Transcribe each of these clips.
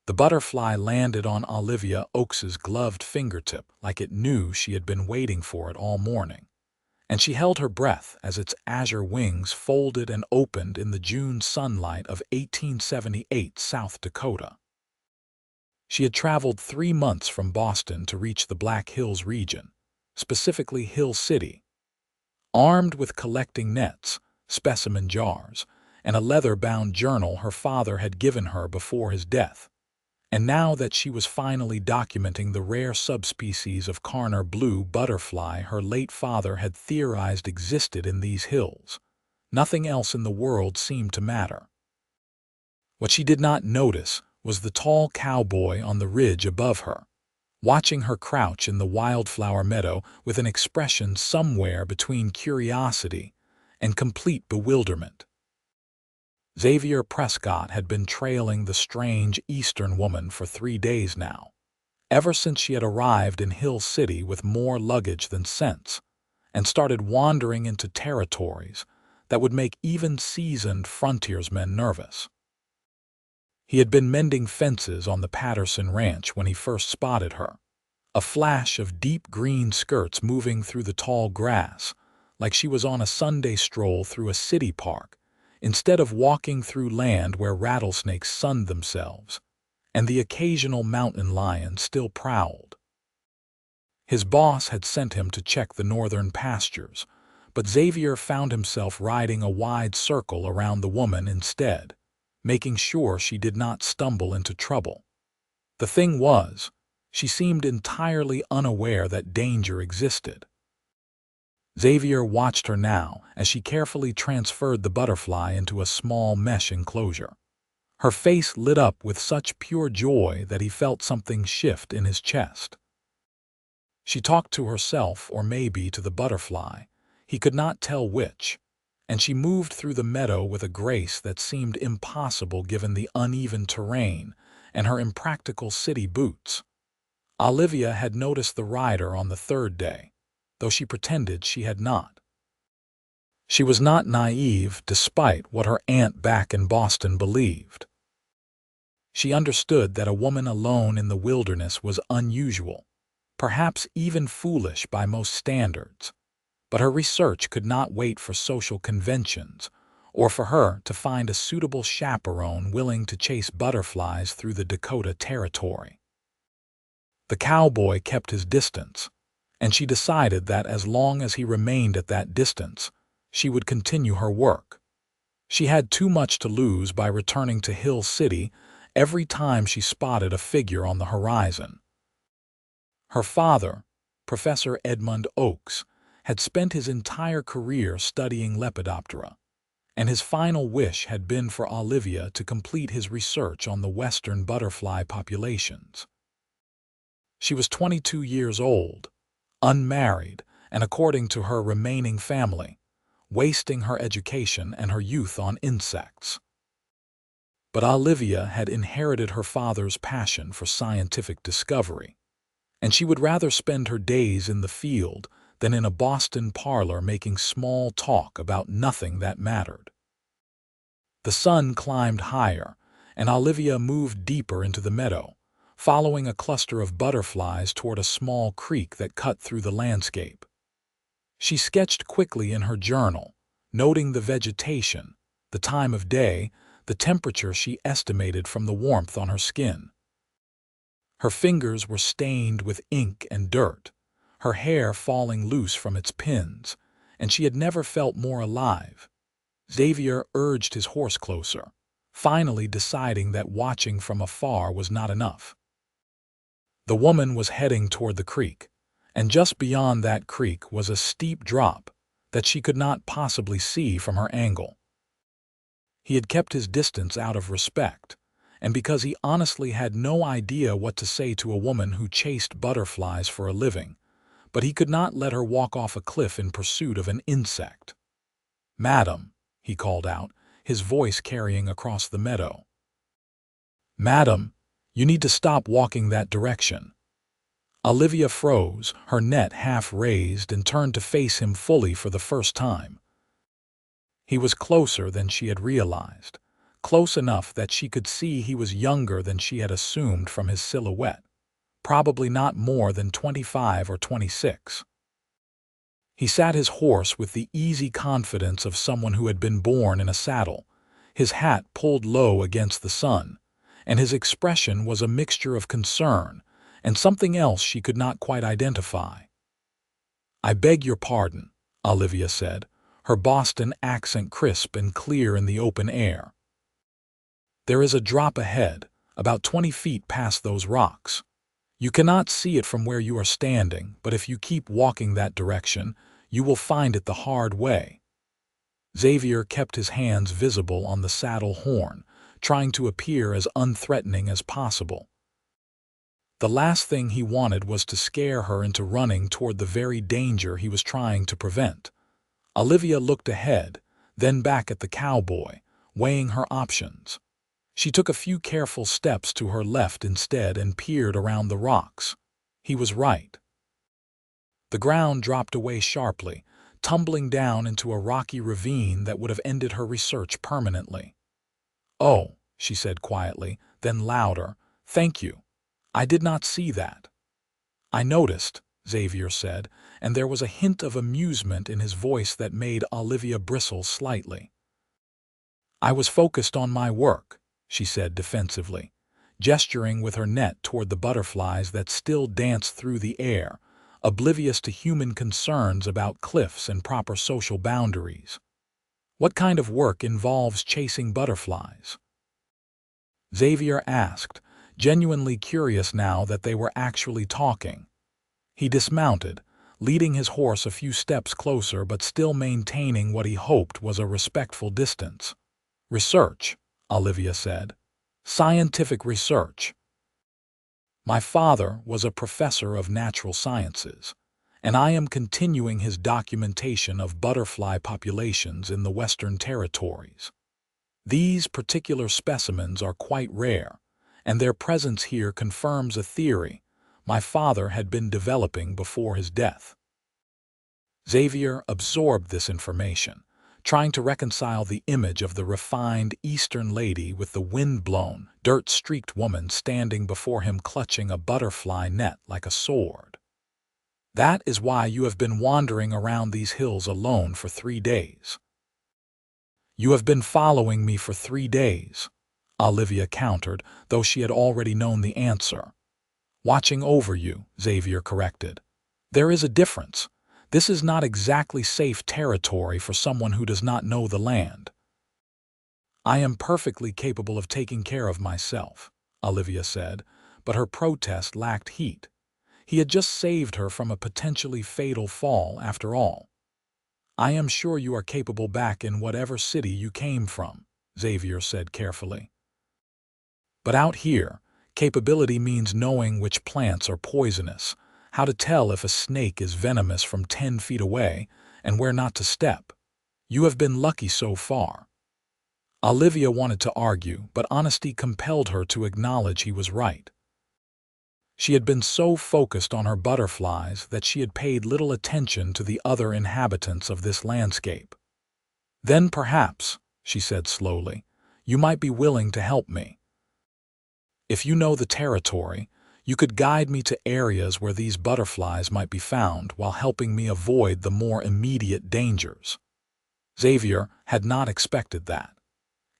The butterfly landed on Olivia Oakes's gloved fingertip like it knew she had been waiting for it all morning, and she held her breath as its azure wings folded and opened in the June sunlight of 1878 South Dakota. She had traveled 3 months from Boston to reach the Black Hills region, specifically Hill City. Armed with collecting nets, specimen jars, and a leather-bound journal her father had given her before his death, and now that she was finally documenting the rare subspecies of Carner blue butterfly her late father had theorized existed in these hills, nothing else in the world seemed to matter. What she did not notice was the tall cowboy on the ridge above her, watching her crouch in the wildflower meadow with an expression somewhere between curiosity and complete bewilderment. Xavier Prescott had been trailing the strange Eastern woman for 3 days now, ever since she had arrived in Hill City with more luggage than sense, and started wandering into territories that would make even seasoned frontiersmen nervous. He had been mending fences on the Patterson Ranch when he first spotted her, a flash of deep green skirts moving through the tall grass, like she was on a Sunday stroll through a city park, instead of walking through land where rattlesnakes sunned themselves, and the occasional mountain lion still prowled. His boss had sent him to check the northern pastures, but Xavier found himself riding a wide circle around the woman instead, making sure she did not stumble into trouble. The thing was, she seemed entirely unaware that danger existed. Xavier watched her now as she carefully transferred the butterfly into a small mesh enclosure. Her face lit up with such pure joy that he felt something shift in his chest. She talked to herself or maybe to the butterfly, he could not tell which, and she moved through the meadow with a grace that seemed impossible given the uneven terrain and her impractical city boots. Olivia had noticed the rider on the 3rd day, though she pretended she had not. She was not naive despite what her aunt back in Boston believed. She understood that a woman alone in the wilderness was unusual, perhaps even foolish by most standards, but her research could not wait for social conventions or for her to find a suitable chaperone willing to chase butterflies through the Dakota Territory. The cowboy kept his distance, and she decided that as long as he remained at that distance, she would continue her work. She had too much to lose by returning to Hill City every time she spotted a figure on the horizon. Her father, Professor Edmund Oakes, had spent his entire career studying Lepidoptera, and his final wish had been for Olivia to complete his research on the western butterfly populations. She was 22 years old, unmarried, and according to her remaining family, wasting her education and her youth on insects. But Olivia had inherited her father's passion for scientific discovery, and she would rather spend her days in the field than in a Boston parlor making small talk about nothing that mattered. The sun climbed higher, and Olivia moved deeper into the meadow, following a cluster of butterflies toward a small creek that cut through the landscape. She sketched quickly in her journal, noting the vegetation, the time of day, the temperature she estimated from the warmth on her skin. Her fingers were stained with ink and dirt, her hair falling loose from its pins, and she had never felt more alive. Xavier urged his horse closer, finally deciding that watching from afar was not enough. The woman was heading toward the creek, and just beyond that creek was a steep drop that she could not possibly see from her angle. He had kept his distance out of respect, and because he honestly had no idea what to say to a woman who chased butterflies for a living, but he could not let her walk off a cliff in pursuit of an insect. "Madam," he called out, his voice carrying across the meadow. "Madam, you need to stop walking that direction." Olivia froze, her net half raised, and turned to face him fully for the first time. He was closer than she had realized, close enough that she could see he was younger than she had assumed from his silhouette, probably not more than 25 or 26. He sat his horse with the easy confidence of someone who had been born in a saddle, his hat pulled low against the sun, and his expression was a mixture of concern and something else she could not quite identify. "I beg your pardon," Olivia said, her Boston accent crisp and clear in the open air. "There is a drop ahead, about 20 feet past those rocks. You cannot see it from where you are standing, but if you keep walking that direction, you will find it the hard way." Xavier kept his hands visible on the saddle horn, trying to appear as unthreatening as possible. The last thing he wanted was to scare her into running toward the very danger he was trying to prevent. Olivia looked ahead, then back at the cowboy, weighing her options. She took a few careful steps to her left instead and peered around the rocks. He was right. The ground dropped away sharply, tumbling down into a rocky ravine that would have ended her research permanently. "Oh," she said quietly, then louder, "thank you. I did not see that." "I noticed," Xavier said, and there was a hint of amusement in his voice that made Olivia bristle slightly. "I was focused on my work," she said defensively, gesturing with her net toward the butterflies that still danced through the air, oblivious to human concerns about cliffs and proper social boundaries. "What kind of work involves chasing butterflies?" Xavier asked, genuinely curious now that they were actually talking. He dismounted, leading his horse a few steps closer but still maintaining what he hoped was a respectful distance. "Research," Olivia said. "Scientific research. My father was a professor of natural sciences, and I am continuing his documentation of butterfly populations in the Western Territories. These particular specimens are quite rare, and their presence here confirms a theory my father had been developing before his death." Xavier absorbed this information, trying to reconcile the image of the refined Eastern lady with the wind-blown, dirt-streaked woman standing before him clutching a butterfly net like a sword. "That is why you have been wandering around these hills alone for 3 days. "You have been following me for 3 days, Olivia countered, though she had already known the answer. "Watching over you," Xavier corrected. "There is a difference. This is not exactly safe territory for someone who does not know the land." "I am perfectly capable of taking care of myself," Olivia said, but her protest lacked heat. He had just saved her from a potentially fatal fall after all. "I am sure you are capable back in whatever city you came from," Xavier said carefully. "But out here, capability means knowing which plants are poisonous, how to tell if a snake is venomous from 10 feet away, and where not to step. You have been lucky so far." Olivia wanted to argue, but honesty compelled her to acknowledge he was right. She had been so focused on her butterflies that she had paid little attention to the other inhabitants of this landscape. "Then perhaps," she said slowly, "you might be willing to help me. If you know the territory, you could guide me to areas where these butterflies might be found while helping me avoid the more immediate dangers." Xavier had not expected that.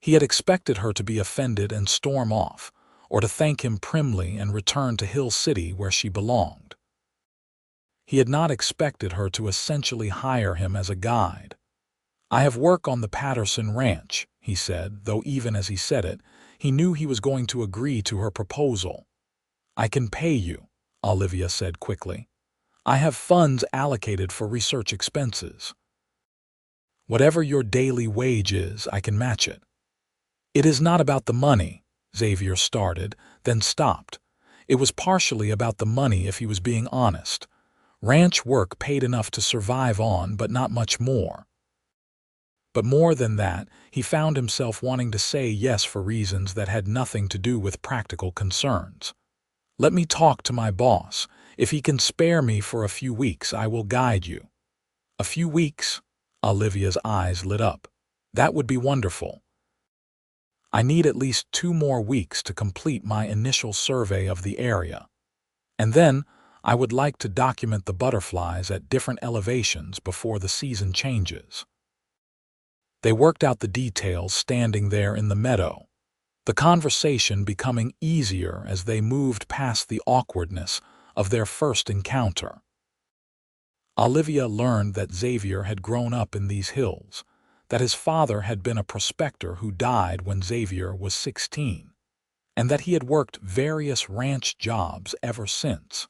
He had expected her to be offended and storm off, or to thank him primly and return to Hill City where she belonged. He had not expected her to essentially hire him as a guide. "I have work on the Patterson Ranch," he said, though even as he said it, he knew he was going to agree to her proposal. "I can pay you," Olivia said quickly. "I have funds allocated for research expenses. Whatever your daily wage is, I can match it." "It is not about the money," Xavier started, then stopped. It was partially about the money if he was being honest. Ranch work paid enough to survive on, but not much more. But more than that, he found himself wanting to say yes for reasons that had nothing to do with practical concerns. "Let me talk to my boss. If he can spare me for a few weeks, I will guide you." "A few weeks?" Olivia's eyes lit up. "That would be wonderful." I need at least 2 more weeks to complete my initial survey of the area. And then, I would like to document the butterflies at different elevations before the season changes. They worked out the details standing there in the meadow, the conversation becoming easier as they moved past the awkwardness of their first encounter. Olivia learned that Xavier had grown up in these hills, that his father had been a prospector who died when Xavier was 16, and that he had worked various ranch jobs ever since.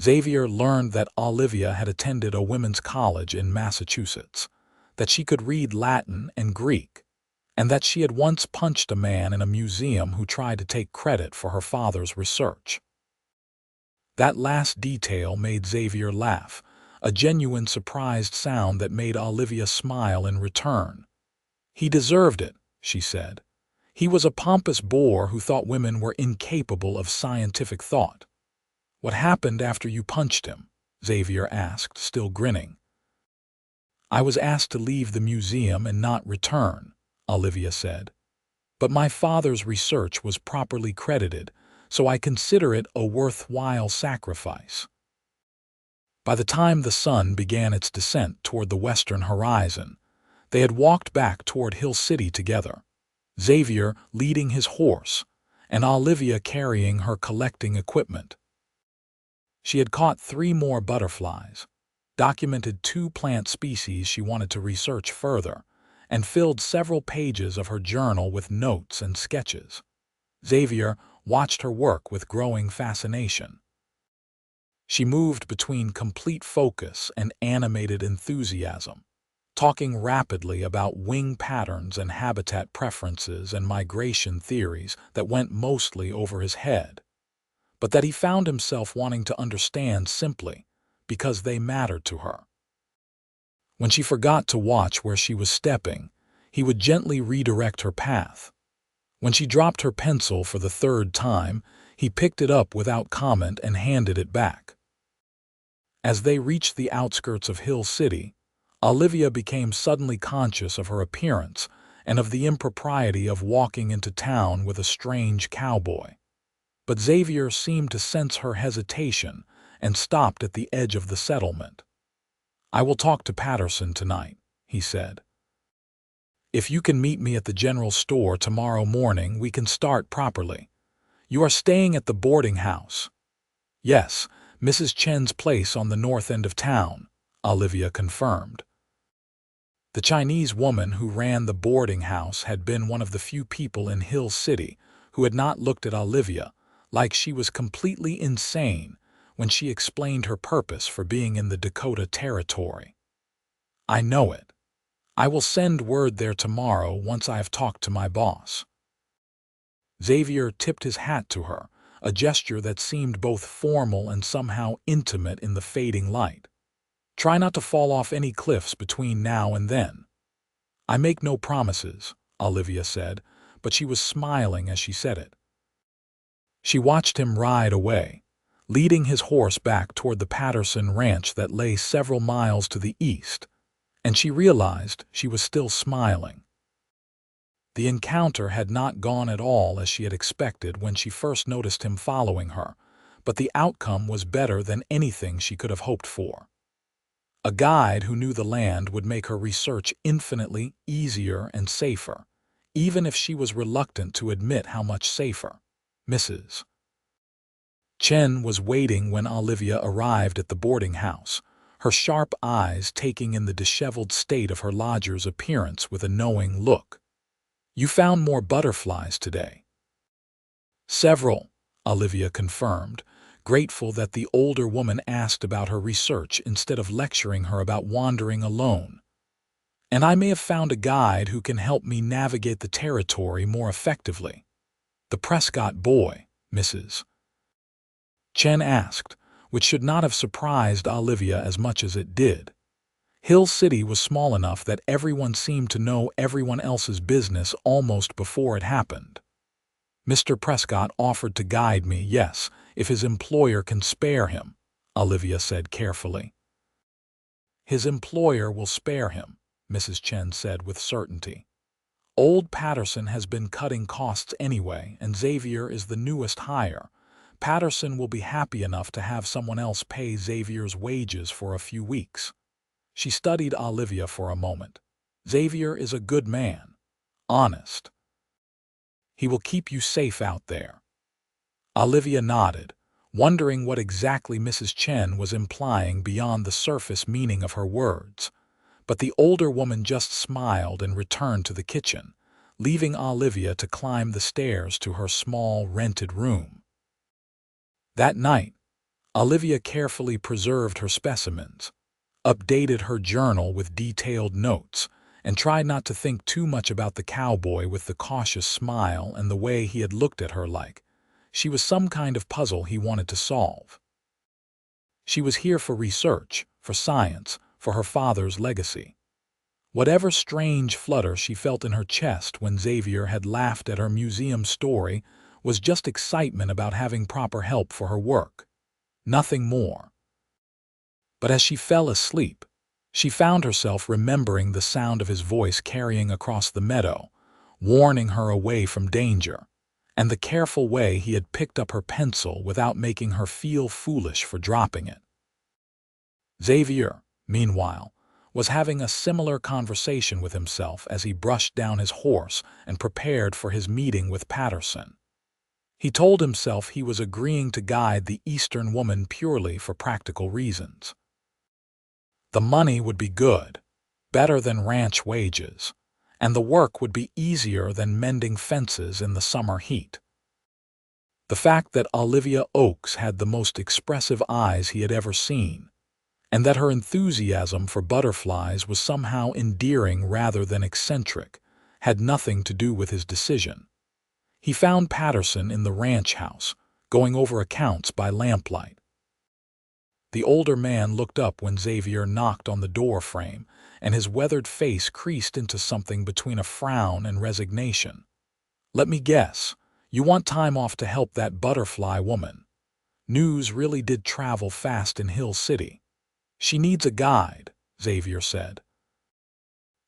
Xavier learned that Olivia had attended a women's college in Massachusetts, that she could read Latin and Greek, and that she had once punched a man in a museum who tried to take credit for her father's research. That last detail made Xavier laugh, a genuine surprised sound that made Olivia smile in return. "He deserved it," she said. "He was a pompous bore who thought women were incapable of scientific thought." "What happened after you punched him?" Xavier asked, still grinning. "I was asked to leave the museum and not return," Olivia said. "But my father's research was properly credited, so I consider it a worthwhile sacrifice." By the time the sun began its descent toward the western horizon, they had walked back toward Hill City together, Xavier leading his horse and Olivia carrying her collecting equipment. She had caught 3 more butterflies, documented 2 plant species she wanted to research further, and filled several pages of her journal with notes and sketches. Xavier watched her work with growing fascination. She moved between complete focus and animated enthusiasm, talking rapidly about wing patterns and habitat preferences and migration theories that went mostly over his head, but that he found himself wanting to understand simply because they mattered to her. When she forgot to watch where she was stepping, he would gently redirect her path. When she dropped her pencil for the 3rd time, he picked it up without comment and handed it back. As they reached the outskirts of Hill City, Olivia became suddenly conscious of her appearance and of the impropriety of walking into town with a strange cowboy. But Xavier seemed to sense her hesitation and stopped at the edge of the settlement. "I will talk to Patterson tonight," he said. "If you can meet me at the general store tomorrow morning, we can start properly. You are staying at the boarding house." "Yes, Mrs. Chen's place on the north end of town," Olivia confirmed. The Chinese woman who ran the boarding house had been one of the few people in Hill City who had not looked at Olivia like she was completely insane when she explained her purpose for being in the Dakota Territory. "I know it. I will send word there tomorrow once I have talked to my boss." Xavier tipped his hat to her, a gesture that seemed both formal and somehow intimate in the fading light. "Try not to fall off any cliffs between now and then." "I make no promises," Olivia said, but she was smiling as she said it. She watched him ride away, leading his horse back toward the Patterson ranch that lay several miles to the east, and she realized she was still smiling. The encounter had not gone at all as she had expected when she first noticed him following her, but the outcome was better than anything she could have hoped for. A guide who knew the land would make her research infinitely easier and safer, even if she was reluctant to admit how much safer. Mrs. Chen was waiting when Olivia arrived at the boarding house, her sharp eyes taking in the disheveled state of her lodger's appearance with a knowing look. "You found more butterflies today." "Several," Olivia confirmed, grateful that the older woman asked about her research instead of lecturing her about wandering alone. "And I may have found a guide who can help me navigate the territory more effectively." "The Prescott boy," Mrs. Chen asked, which should not have surprised Olivia as much as it did. Hill City was small enough that everyone seemed to know everyone else's business almost before it happened. "Mr. Prescott offered to guide me, yes, if his employer can spare him," Olivia said carefully. "His employer will spare him," Mrs. Chen said with certainty. Old Patterson has been cutting costs anyway, and Xavier is the newest hire. Patterson will be happy enough to have someone else pay Xavier's wages for a few weeks. She studied Olivia for a moment. Xavier is a good man. Honest. He will keep you safe out there. Olivia nodded, wondering what exactly Mrs. Chen was implying beyond the surface meaning of her words. But the older woman just smiled and returned to the kitchen, leaving Olivia to climb the stairs to her small rented room. That night, Olivia carefully preserved her specimens, updated her journal with detailed notes, and tried not to think too much about the cowboy with the cautious smile and the way he had looked at her like she was some kind of puzzle he wanted to solve. She was here for research, for science, for her father's legacy. Whatever strange flutter she felt in her chest when Xavier had laughed at her museum story was just excitement about having proper help for her work. Nothing more. But as she fell asleep, she found herself remembering the sound of his voice carrying across the meadow, warning her away from danger, and the careful way he had picked up her pencil without making her feel foolish for dropping it. Xavier, meanwhile, was having a similar conversation with himself as he brushed down his horse and prepared for his meeting with Patterson. He told himself he was agreeing to guide the Eastern woman purely for practical reasons. The money would be good, better than ranch wages, and the work would be easier than mending fences in the summer heat. The fact that Olivia Oakes had the most expressive eyes he had ever seen, and that her enthusiasm for butterflies was somehow endearing rather than eccentric, had nothing to do with his decision. He found Patterson in the ranch house, going over accounts by lamplight. The older man looked up when Xavier knocked on the door frame, and his weathered face creased into something between a frown and resignation. "Let me guess, you want time off to help that butterfly woman. News really did travel fast in Hill City. She needs a guide," Xavier said.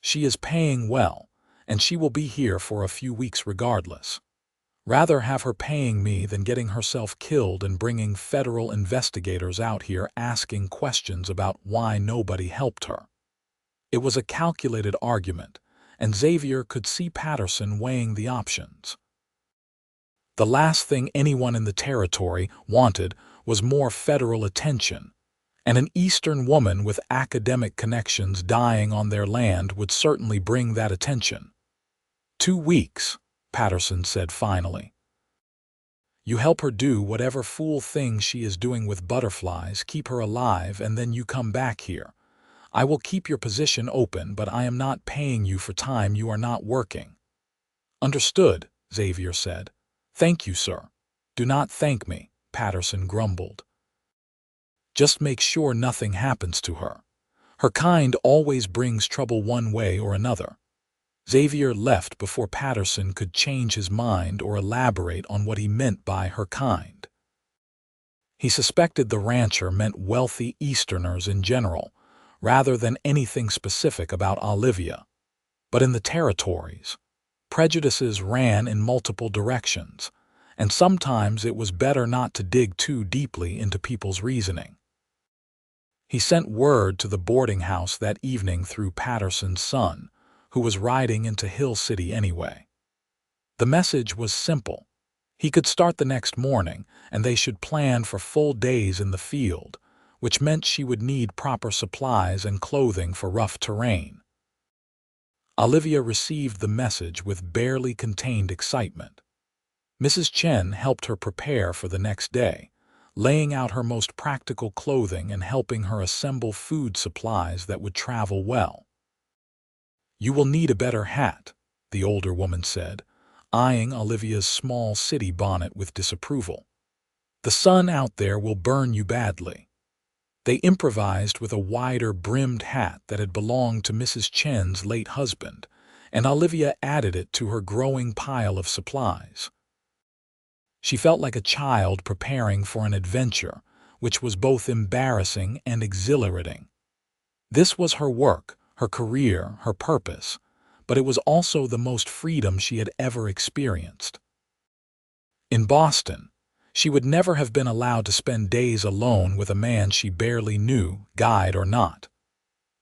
"She is paying well, and she will be here for a few weeks regardless. Rather have her paying me than getting herself killed and bringing federal investigators out here asking questions about why nobody helped her." It was a calculated argument, and Xavier could see Patterson weighing the options. The last thing anyone in the territory wanted was more federal attention, and an Eastern woman with academic connections dying on their land would certainly bring that attention. 2 weeks, Patterson said finally. "You help her do whatever fool thing she is doing with butterflies, keep her alive, and then you come back here. I will keep your position open, but I am not paying you for time you are not working." "Understood," Xavier said. "Thank you, sir." "Do not thank me," Patterson grumbled. "Just make sure nothing happens to her. Her kind always brings trouble one way or another." Xavier left before Patterson could change his mind or elaborate on what he meant by her kind. He suspected the rancher meant wealthy Easterners in general, rather than anything specific about Olivia. But in the territories, prejudices ran in multiple directions, and sometimes it was better not to dig too deeply into people's reasoning. He sent word to the boarding house that evening through Patterson's son, who was riding into Hill City anyway. The message was simple. He could start the next morning, and they should plan for full days in the field, which meant she would need proper supplies and clothing for rough terrain. Olivia received the message with barely contained excitement. Mrs. Chen helped her prepare for the next day, laying out her most practical clothing and helping her assemble food supplies that would travel well. "You will need a better hat," the older woman said, eyeing Olivia's small city bonnet with disapproval. "The sun out there will burn you badly." They improvised with a wider-brimmed hat that had belonged to Mrs. Chen's late husband, and Olivia added it to her growing pile of supplies. She felt like a child preparing for an adventure, which was both embarrassing and exhilarating. This was her work, her career, her purpose, but it was also the most freedom she had ever experienced. In Boston, she would never have been allowed to spend days alone with a man she barely knew, guide or not.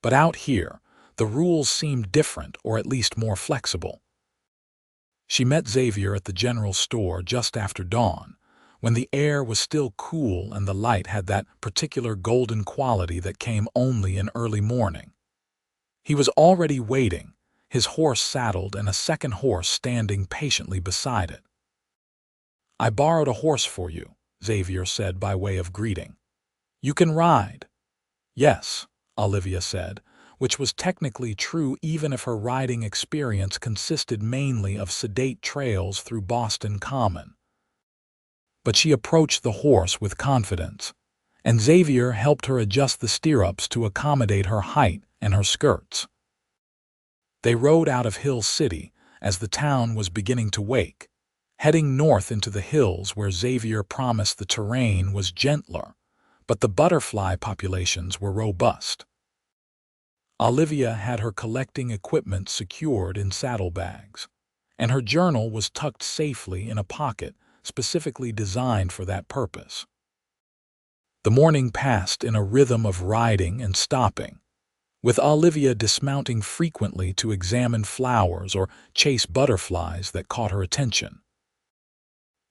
But out here, the rules seemed different, or at least more flexible. She met Xavier at the general store just after dawn, when the air was still cool and the light had that particular golden quality that came only in early morning. He was already waiting, his horse saddled and a second horse standing patiently beside it. "I borrowed a horse for you," Xavier said by way of greeting. "You can ride." "Yes," Olivia said, which was technically true even if her riding experience consisted mainly of sedate trails through Boston Common. But she approached the horse with confidence, and Xavier helped her adjust the stirrups to accommodate her height and her skirts. They rode out of Hill City as the town was beginning to wake, heading north into the hills where Xavier promised the terrain was gentler, but the butterfly populations were robust. Olivia had her collecting equipment secured in saddlebags, and her journal was tucked safely in a pocket specifically designed for that purpose. The morning passed in a rhythm of riding and stopping, with Olivia dismounting frequently to examine flowers or chase butterflies that caught her attention.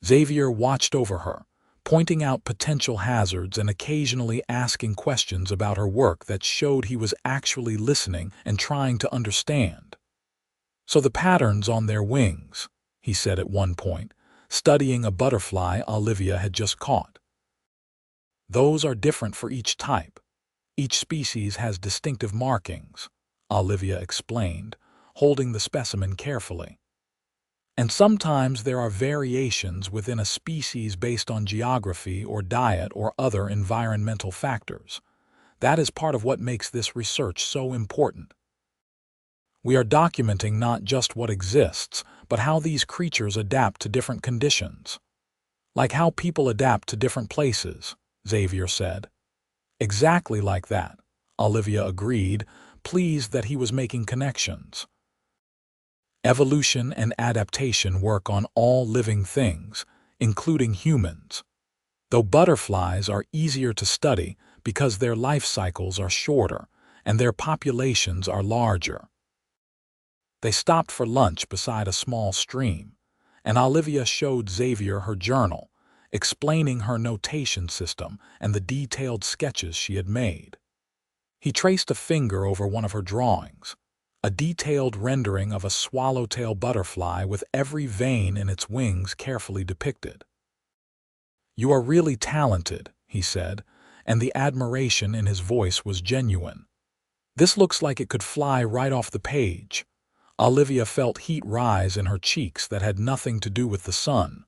Xavier watched over her, pointing out potential hazards and occasionally asking questions about her work that showed he was actually listening and trying to understand. "So the patterns on their wings," he said at one point, studying a butterfly Olivia had just caught. "Those are different for each type. Each species has distinctive markings," Olivia explained, holding the specimen carefully. "And sometimes there are variations within a species based on geography or diet or other environmental factors. That is part of what makes this research so important. We are documenting not just what exists, but how these creatures adapt to different conditions. Like how people adapt to different places," Xavier said. "Exactly like that," Olivia agreed, pleased that he was making connections. "Evolution and adaptation work on all living things, including humans. Though butterflies are easier to study because their life cycles are shorter and their populations are larger." They stopped for lunch beside a small stream, and Olivia showed Xavier her journal, explaining her notation system and the detailed sketches she had made. He traced a finger over one of her drawings, a detailed rendering of a swallowtail butterfly with every vein in its wings carefully depicted. "You are really talented," he said, and the admiration in his voice was genuine. "This looks like it could fly right off the page." Olivia felt heat rise in her cheeks that had nothing to do with the sun.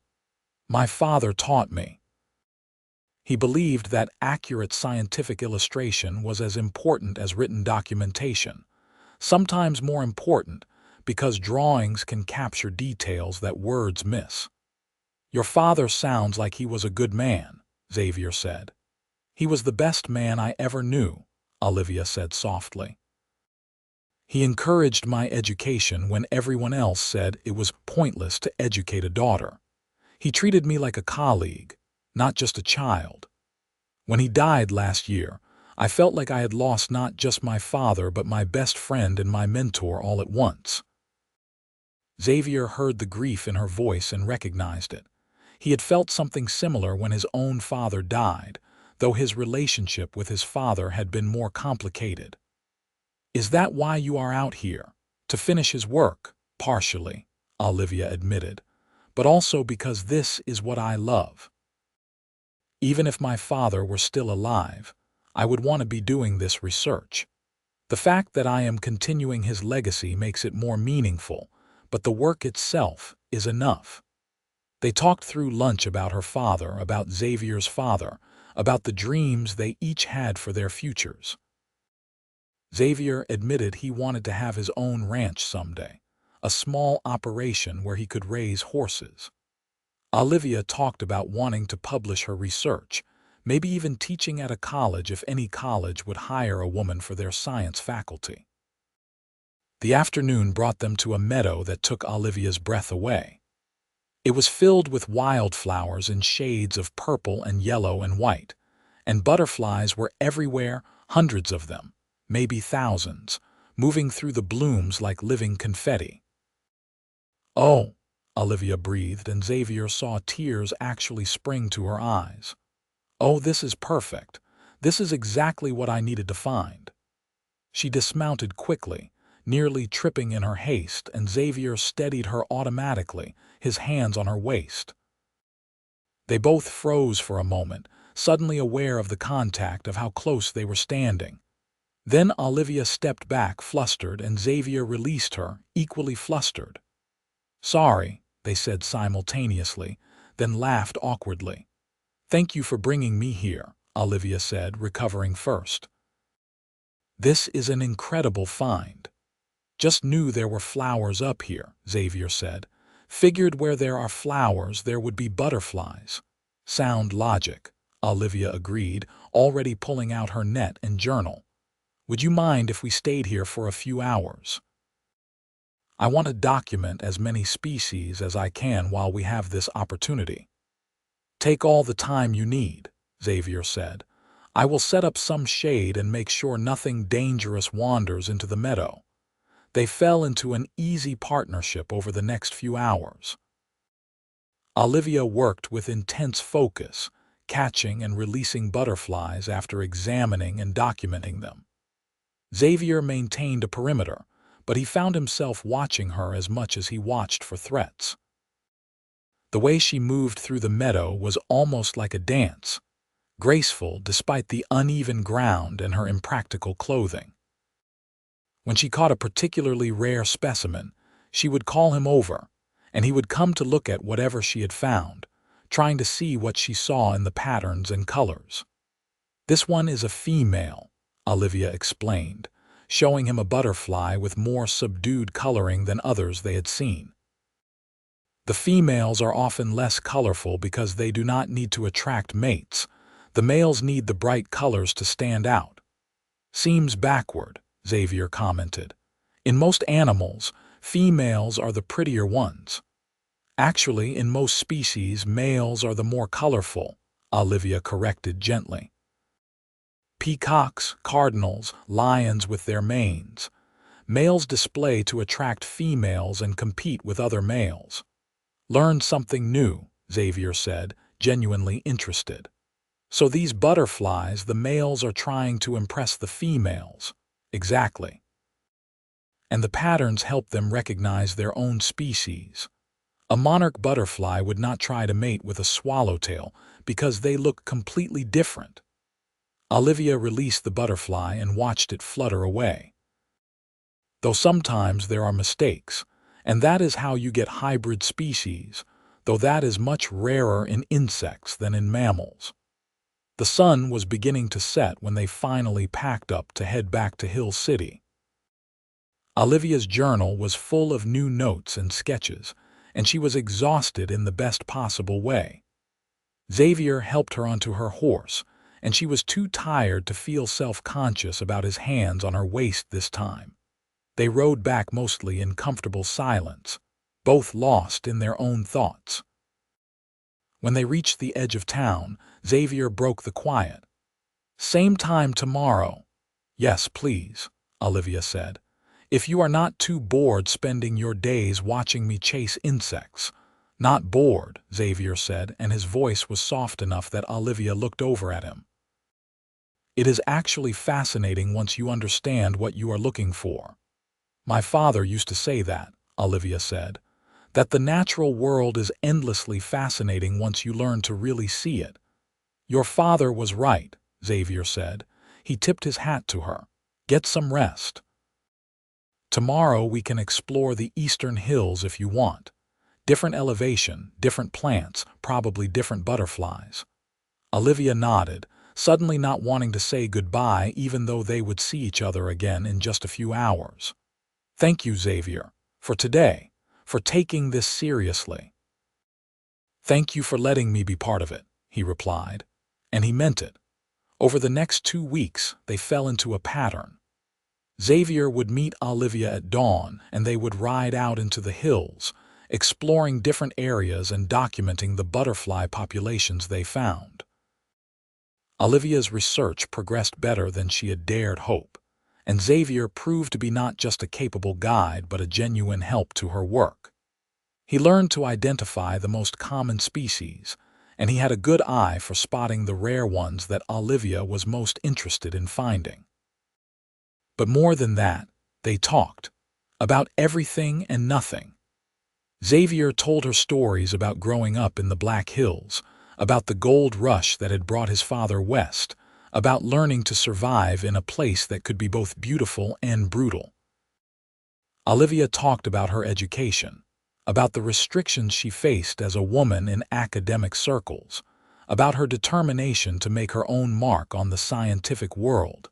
"My father taught me." He believed that accurate scientific illustration was as important as written documentation, sometimes more important because drawings can capture details that words miss. "Your father sounds like he was a good man," Xavier said. "He was the best man I ever knew," Olivia said softly. "He encouraged my education when everyone else said it was pointless to educate a daughter. He treated me like a colleague, not just a child. When he died last year, I felt like I had lost not just my father but my best friend and my mentor all at once." Xavier heard the grief in her voice and recognized it. He had felt something similar when his own father died, though his relationship with his father had been more complicated. "Is that why you are out here? To finish his work?" "Partially," Olivia admitted, "but also because this is what I love. Even if my father were still alive, I would want to be doing this research. The fact that I am continuing his legacy makes it more meaningful, but the work itself is enough." They talked through lunch about her father, about Xavier's father, about the dreams they each had for their futures. Xavier admitted he wanted to have his own ranch someday, a small operation where he could raise horses. Olivia talked about wanting to publish her research, maybe even teaching at a college if any college would hire a woman for their science faculty. The afternoon brought them to a meadow that took Olivia's breath away. It was filled with wildflowers in shades of purple and yellow and white, and butterflies were everywhere, hundreds of them, maybe thousands, moving through the blooms like living confetti. "Oh," Olivia breathed, and Xavier saw tears actually spring to her eyes. "Oh, this is perfect. This is exactly what I needed to find." She dismounted quickly, nearly tripping in her haste, and Xavier steadied her automatically, his hands on her waist. They both froze for a moment, suddenly aware of the contact, of how close they were standing. Then Olivia stepped back, flustered, and Xavier released her, equally flustered. "Sorry," they said simultaneously, then laughed awkwardly. "Thank you for bringing me here," Olivia said, recovering first. "This is an incredible find." "Just knew there were flowers up here," Xavier said. "Figured where there are flowers there would be butterflies." "Sound logic," Olivia agreed, already pulling out her net and journal. "Would you mind if we stayed here for a few hours? I want to document as many species as I can while we have this opportunity." "Take all the time you need," Xavier said. "I will set up some shade and make sure nothing dangerous wanders into the meadow." They fell into an easy partnership over the next few hours. Olivia worked with intense focus, catching and releasing butterflies after examining and documenting them. Xavier maintained a perimeter, but he found himself watching her as much as he watched for threats. The way she moved through the meadow was almost like a dance, graceful despite the uneven ground and her impractical clothing. When she caught a particularly rare specimen, she would call him over, and he would come to look at whatever she had found, trying to see what she saw in the patterns and colors. "This one is a female," Olivia explained, showing him a butterfly with more subdued coloring than others they had seen. "The females are often less colorful because they do not need to attract mates. The males need the bright colors to stand out." "Seems backward," Xavier commented. "In most animals, females are the prettier ones." "Actually, in most species, males are the more colorful," Olivia corrected gently. "Peacocks, cardinals, lions with their manes. Males display to attract females and compete with other males." "Learned something new," Xavier said, genuinely interested. "So these butterflies, the males are trying to impress the females." "Exactly. And the patterns help them recognize their own species. A monarch butterfly would not try to mate with a swallowtail because they look completely different." Olivia released the butterfly and watched it flutter away. "Though sometimes there are mistakes, and that is how you get hybrid species, though that is much rarer in insects than in mammals." The sun was beginning to set when they finally packed up to head back to Hill City. Olivia's journal was full of new notes and sketches, and she was exhausted in the best possible way. Xavier helped her onto her horse, and she was too tired to feel self-conscious about his hands on her waist this time. They rode back mostly in comfortable silence, both lost in their own thoughts. When they reached the edge of town, Xavier broke the quiet. "Same time tomorrow." "Yes, please," Olivia said. "If you are not too bored spending your days watching me chase insects." "Not bored," Xavier said, and his voice was soft enough that Olivia looked over at him. "It is actually fascinating once you understand what you are looking for." "My father used to say that," Olivia said, "that the natural world is endlessly fascinating once you learn to really see it." "Your father was right," Xavier said. He tipped his hat to her. "Get some rest. Tomorrow we can explore the eastern hills if you want. Different elevation, different plants, probably different butterflies." Olivia nodded, suddenly not wanting to say goodbye even though they would see each other again in just a few hours. "Thank you, Xavier, for today, for taking this seriously." "Thank you for letting me be part of it," he replied, and he meant it. Over the next 2 weeks, they fell into a pattern. Xavier would meet Olivia at dawn, and they would ride out into the hills, exploring different areas and documenting the butterfly populations they found. Olivia's research progressed better than she had dared hope, and Xavier proved to be not just a capable guide but a genuine help to her work. He learned to identify the most common species, and he had a good eye for spotting the rare ones that Olivia was most interested in finding. But more than that, they talked about everything and nothing. Xavier told her stories about growing up in the Black Hills, about the gold rush that had brought his father west, about learning to survive in a place that could be both beautiful and brutal. Olivia talked about her education, about the restrictions she faced as a woman in academic circles, about her determination to make her own mark on the scientific world.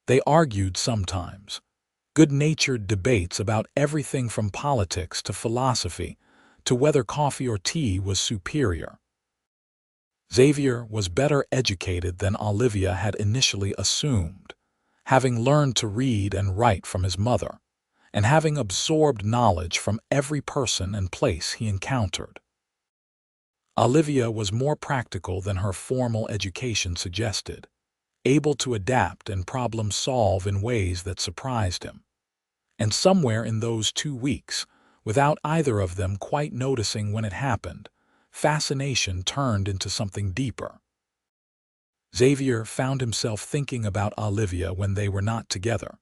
They argued sometimes, good-natured debates about everything from politics to philosophy to whether coffee or tea was superior. Xavier was better educated than Olivia had initially assumed, having learned to read and write from his mother, and having absorbed knowledge from every person and place he encountered. Olivia was more practical than her formal education suggested, able to adapt and problem-solve in ways that surprised him. And somewhere in those 2 weeks, without either of them quite noticing when it happened, fascination turned into something deeper. Xavier found himself thinking about Olivia when they were not together,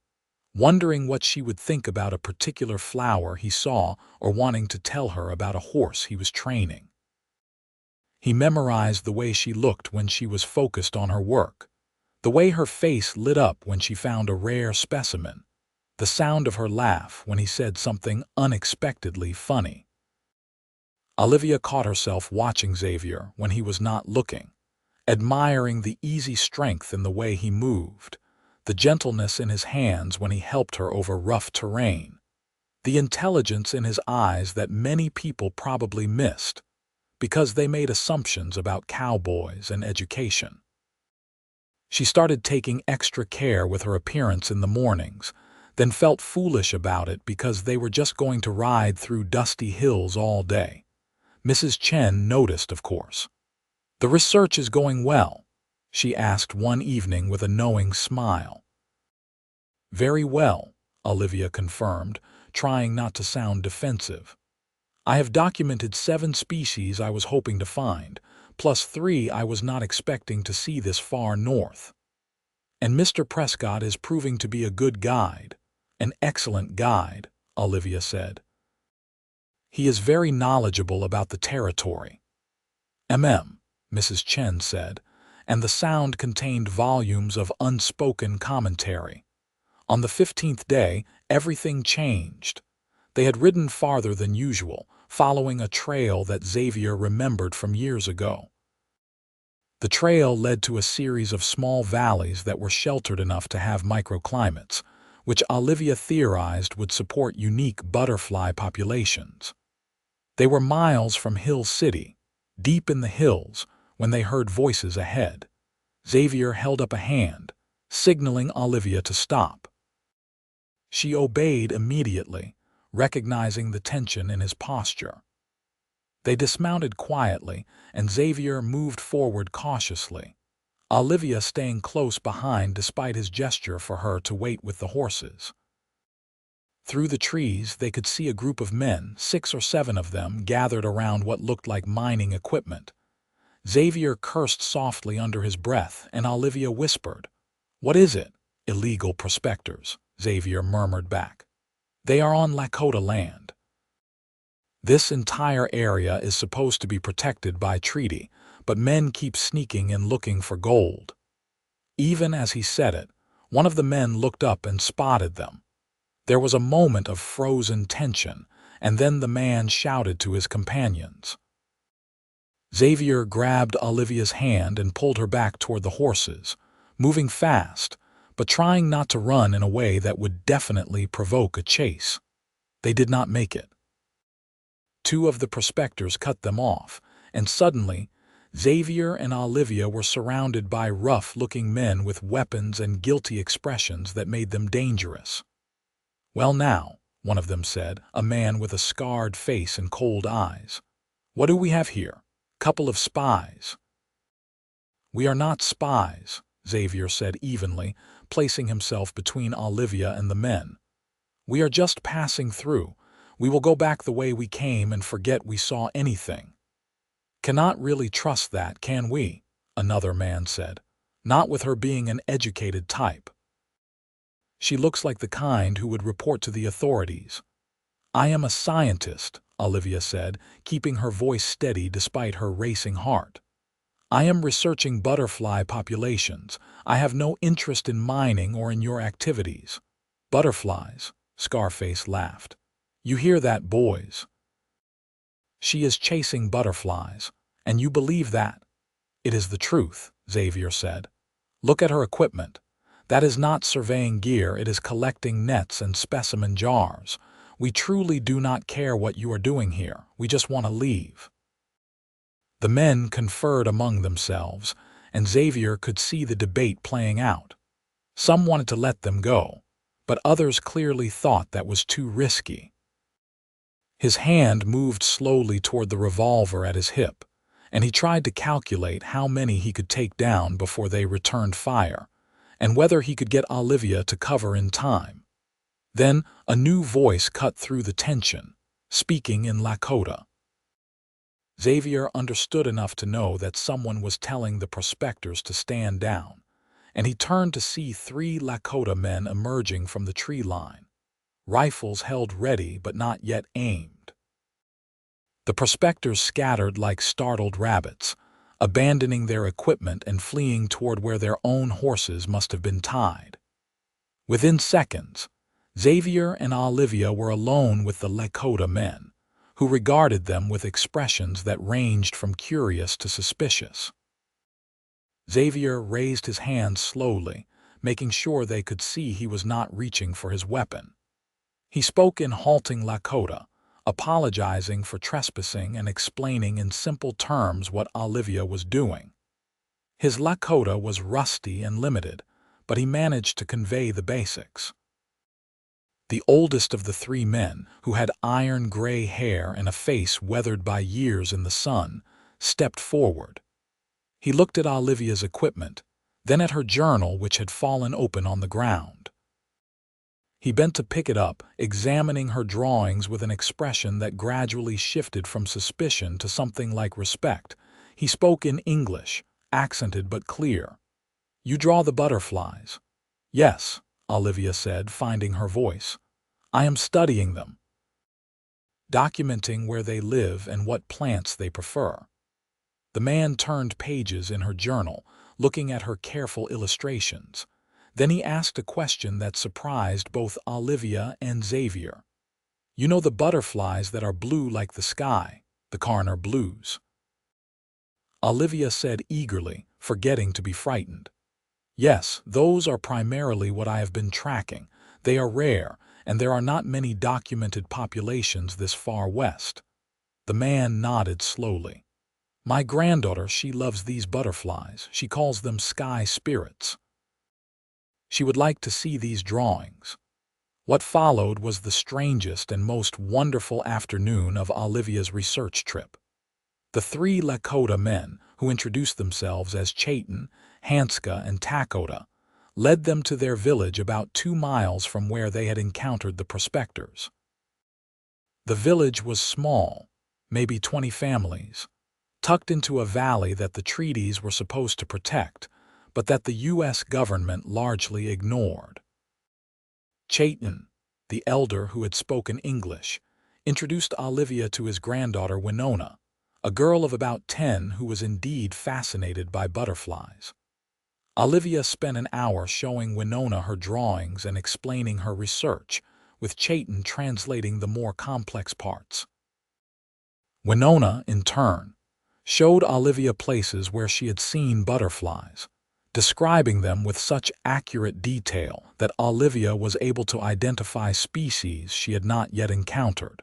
wondering what she would think about a particular flower he saw or wanting to tell her about a horse he was training. He memorized the way she looked when she was focused on her work, the way her face lit up when she found a rare specimen, the sound of her laugh when he said something unexpectedly funny. Olivia caught herself watching Xavier when he was not looking, admiring the easy strength in the way he moved, the gentleness in his hands when he helped her over rough terrain, the intelligence in his eyes that many people probably missed because they made assumptions about cowboys and education. She started taking extra care with her appearance in the mornings, then felt foolish about it because they were just going to ride through dusty hills all day. Mrs. Chen noticed, of course. "The research is going well," she asked one evening with a knowing smile. "Very well," Olivia confirmed, trying not to sound defensive. "I have documented 7 species I was hoping to find, plus 3 I was not expecting to see this far north. And Mr. Prescott is proving to be a good guide, an excellent guide," Olivia said. "He is very knowledgeable about the territory." Mrs. Chen said, and the sound contained volumes of unspoken commentary. On the 15th day, everything changed. They had ridden farther than usual, following a trail that Xavier remembered from years ago. The trail led to a series of small valleys that were sheltered enough to have microclimates, which Olivia theorized would support unique butterfly populations. They were miles from Hill City, deep in the hills, when they heard voices ahead. Xavier held up a hand, signaling Olivia to stop. She obeyed immediately, recognizing the tension in his posture. They dismounted quietly, and Xavier moved forward cautiously, Olivia staying close behind despite his gesture for her to wait with the horses. Through the trees, they could see a group of men, 6 or 7 of them, gathered around what looked like mining equipment. Xavier cursed softly under his breath, and Olivia whispered, "What is it?" "Illegal prospectors," Xavier murmured back. "They are on Lakota land. This entire area is supposed to be protected by treaty, but men keep sneaking and looking for gold." Even as he said it, one of the men looked up and spotted them. There was a moment of frozen tension, and then the man shouted to his companions. Xavier grabbed Olivia's hand and pulled her back toward the horses, moving fast, but trying not to run in a way that would definitely provoke a chase. They did not make it. 2 of the prospectors cut them off, and suddenly, Xavier and Olivia were surrounded by rough-looking men with weapons and guilty expressions that made them dangerous. "Well now," one of them said, a man with a scarred face and cold eyes. "What do we have here? Couple of spies." "We are not spies," Xavier said evenly, placing himself between Olivia and the men. "We are just passing through. We will go back the way we came and forget we saw anything." "Cannot really trust that, can we?" another man said. "Not with her being an educated type. She looks like the kind who would report to the authorities." "I am a scientist," Olivia said, keeping her voice steady despite her racing heart. "I am researching butterfly populations. I have no interest in mining or in your activities." "Butterflies," Scarface laughed. "You hear that, boys? She is chasing butterflies, and you believe that?" "It is the truth," Xavier said. "Look at her equipment. That is not surveying gear, it is collecting nets and specimen jars. We truly do not care what you are doing here, we just want to leave." The men conferred among themselves, and Xavier could see the debate playing out. Some wanted to let them go, but others clearly thought that was too risky. His hand moved slowly toward the revolver at his hip, and he tried to calculate how many he could take down before they returned fire, and whether he could get Olivia to cover in time. Then a new voice cut through the tension, speaking in Lakota. Xavier understood enough to know that someone was telling the prospectors to stand down, and he turned to see 3 Lakota men emerging from the tree line, rifles held ready but not yet aimed. The prospectors scattered like startled rabbits, abandoning their equipment and fleeing toward where their own horses must have been tied. Within seconds, Xavier and Olivia were alone with the Lakota men, who regarded them with expressions that ranged from curious to suspicious. Xavier raised his hand slowly, making sure they could see he was not reaching for his weapon. He spoke in halting Lakota, apologizing for trespassing and explaining in simple terms what Olivia was doing. His Lakota was rusty and limited, but he managed to convey the basics. The oldest of the 3 men, who had iron-gray hair and a face weathered by years in the sun, stepped forward. He looked at Olivia's equipment, then at her journal which had fallen open on the ground. He bent to pick it up, examining her drawings with an expression that gradually shifted from suspicion to something like respect. He spoke in English, accented but clear. "You draw the butterflies?" "Yes," Olivia said, finding her voice. "I am studying them, documenting where they live and what plants they prefer." The man turned pages in her journal, looking at her careful illustrations. Then he asked a question that surprised both Olivia and Xavier. "You know the butterflies that are blue like the sky, the Carner blues?" Olivia said eagerly, forgetting to be frightened. "Yes, those are primarily what I have been tracking. They are rare, and there are not many documented populations this far west." The man nodded slowly. "My granddaughter, she loves these butterflies. She calls them sky spirits. She would like to see these drawings." What followed was the strangest and most wonderful afternoon of Olivia's research trip. The 3 Lakota men, who introduced themselves as Chayton, Hanska, and Takota, led them to their village about 2 miles from where they had encountered the prospectors. The village was small, maybe 20 families, tucked into a valley that the treaties were supposed to protect, but that the U.S. government largely ignored. Chayton, the elder who had spoken English, introduced Olivia to his granddaughter Winona, a girl of about 10 who was indeed fascinated by butterflies. Olivia spent an hour showing Winona her drawings and explaining her research, with Chayton translating the more complex parts. Winona, in turn, showed Olivia places where she had seen butterflies, describing them with such accurate detail that Olivia was able to identify species she had not yet encountered.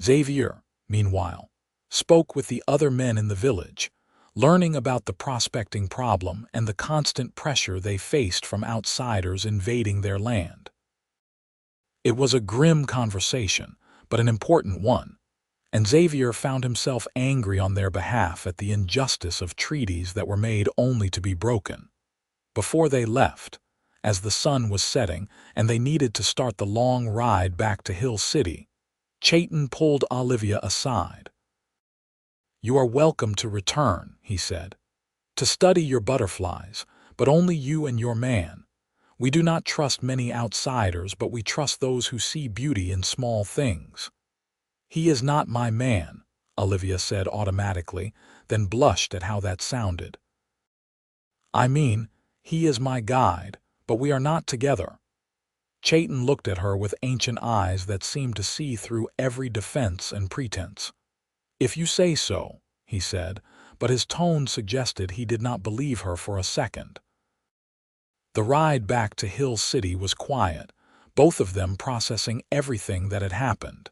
Xavier, meanwhile, spoke with the other men in the village, learning about the prospecting problem and the constant pressure they faced from outsiders invading their land. It was a grim conversation, but an important one, and Xavier found himself angry on their behalf at the injustice of treaties that were made only to be broken. Before they left, as the sun was setting and they needed to start the long ride back to Hill City, Chayton pulled Olivia aside. "You are welcome to return," he said, "to study your butterflies, but only you and your man. We do not trust many outsiders, but we trust those who see beauty in small things." "He is not my man," Olivia said automatically, then blushed at how that sounded. "I mean, he is my guide, but we are not together." Chayton looked at her with ancient eyes that seemed to see through every defense and pretense. "If you say so," he said, but his tone suggested he did not believe her for a second. The ride back to Hill City was quiet, both of them processing everything that had happened.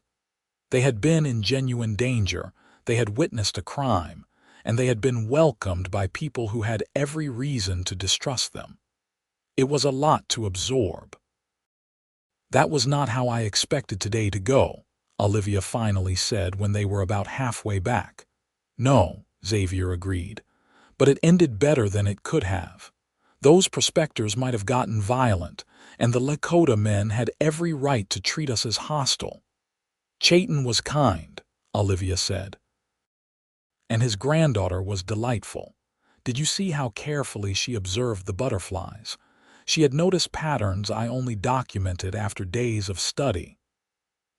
They had been in genuine danger, they had witnessed a crime, and they had been welcomed by people who had every reason to distrust them. It was a lot to absorb. "That was not how I expected today to go," Olivia finally said when they were about halfway back. "No," Xavier agreed, "but it ended better than it could have. Those prospectors might have gotten violent, and the Lakota men had every right to treat us as hostile." "Chayton was kind," Olivia said. "And his granddaughter was delightful. Did you see how carefully she observed the butterflies? She had noticed patterns I only documented after days of study."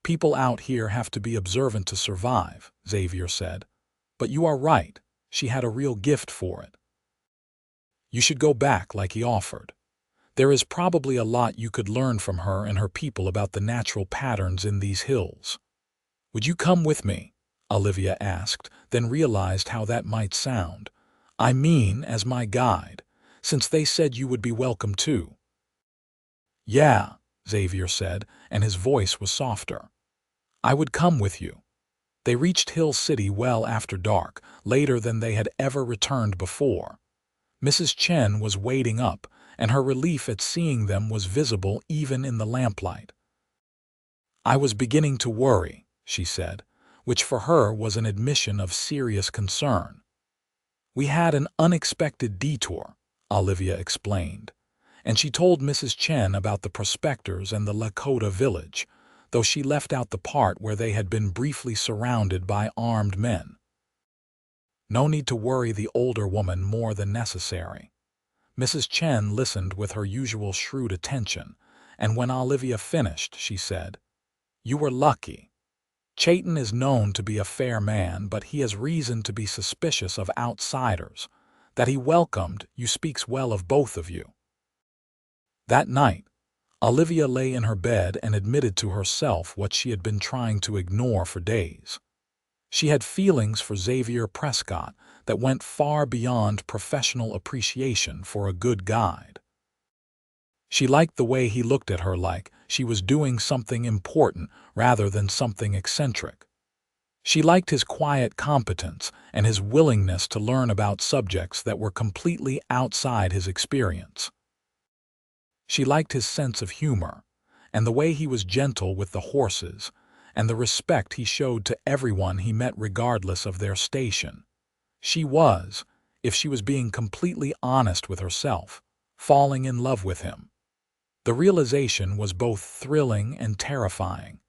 "People out here have to be observant to survive," Xavier said. "But you are right, she had a real gift for it. You should go back like he offered. There is probably a lot you could learn from her and her people about the natural patterns in these hills." "Would you come with me?" Olivia asked, then realized how that might sound. "I mean, as my guide, since they said you would be welcome too." "Yeah," Xavier said, and his voice was softer. "I would come with you." They reached Hill City well after dark, later than they had ever returned before. Mrs. Chen was waiting up, and her relief at seeing them was visible even in the lamplight. "I was beginning to worry," she said, which for her was an admission of serious concern. "We had an unexpected detour," Olivia explained, and she told Mrs. Chen about the prospectors and the Lakota village, though she left out the part where they had been briefly surrounded by armed men. No need to worry the older woman more than necessary. Mrs. Chen listened with her usual shrewd attention, and when Olivia finished, she said, "You were lucky. Chayton is known to be a fair man, but he has reason to be suspicious of outsiders. That he welcomed you speaks well of both of you." That night, Olivia lay in her bed and admitted to herself what she had been trying to ignore for days. She had feelings for Xavier Prescott that went far beyond professional appreciation for a good guide. She liked the way he looked at her like she was doing something important rather than something eccentric. She liked his quiet competence and his willingness to learn about subjects that were completely outside his experience. She liked his sense of humor, and the way he was gentle with the horses, and the respect he showed to everyone he met regardless of their station. She was, if she was being completely honest with herself, falling in love with him. The realization was both thrilling and terrifying.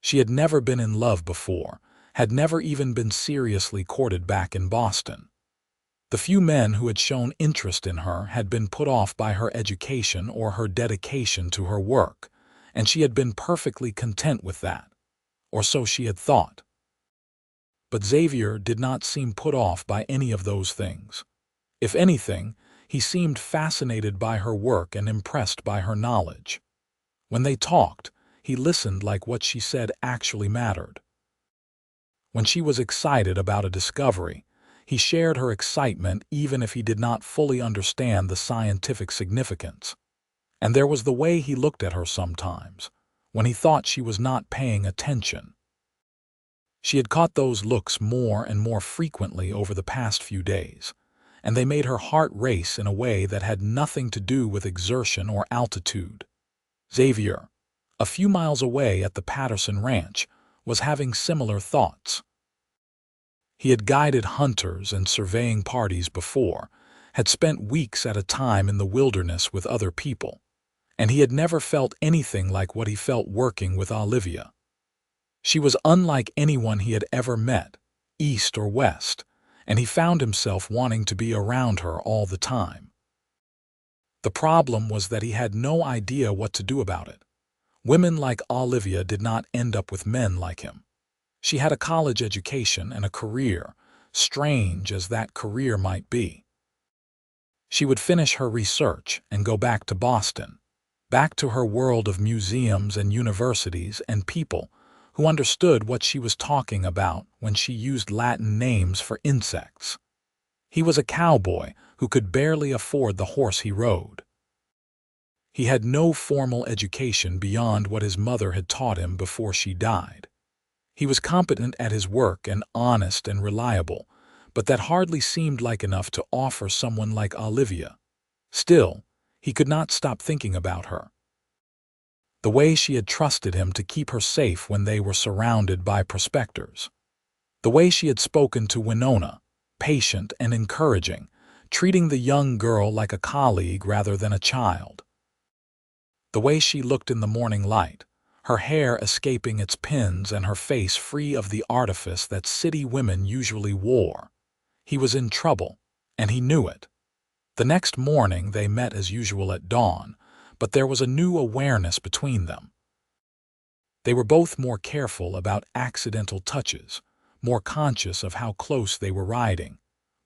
She had never been in love before, had never even been seriously courted back in Boston. The few men who had shown interest in her had been put off by her education or her dedication to her work, and she had been perfectly content with that, or so she had thought. But Xavier did not seem put off by any of those things. If anything, he seemed fascinated by her work and impressed by her knowledge. When they talked, he listened like what she said actually mattered. When she was excited about a discovery, he shared her excitement even if he did not fully understand the scientific significance. And there was the way he looked at her sometimes, when he thought she was not paying attention. She had caught those looks more and more frequently over the past few days, and they made her heart race in a way that had nothing to do with exertion or altitude. Xavier, a few miles away at the Patterson Ranch, was having similar thoughts. He had guided hunters and surveying parties before, had spent weeks at a time in the wilderness with other people, and he had never felt anything like what he felt working with Olivia. She was unlike anyone he had ever met, east or west, and he found himself wanting to be around her all the time. The problem was that he had no idea what to do about it. Women like Olivia did not end up with men like him. She had a college education and a career, strange as that career might be. She would finish her research and go back to Boston, back to her world of museums and universities and people who understood what she was talking about when she used Latin names for insects. He was a cowboy who could barely afford the horse he rode. He had no formal education beyond what his mother had taught him before she died. He was competent at his work and honest and reliable, but that hardly seemed like enough to offer someone like Olivia. Still, he could not stop thinking about her. The way she had trusted him to keep her safe when they were surrounded by prospectors. The way she had spoken to Winona, patient and encouraging, treating the young girl like a colleague rather than a child. The way she looked in the morning light, her hair escaping its pins and her face free of the artifice that city women usually wore. He was in trouble, and he knew it. The next morning they met as usual at dawn, but there was a new awareness between them. They were both more careful about accidental touches, more conscious of how close they were riding,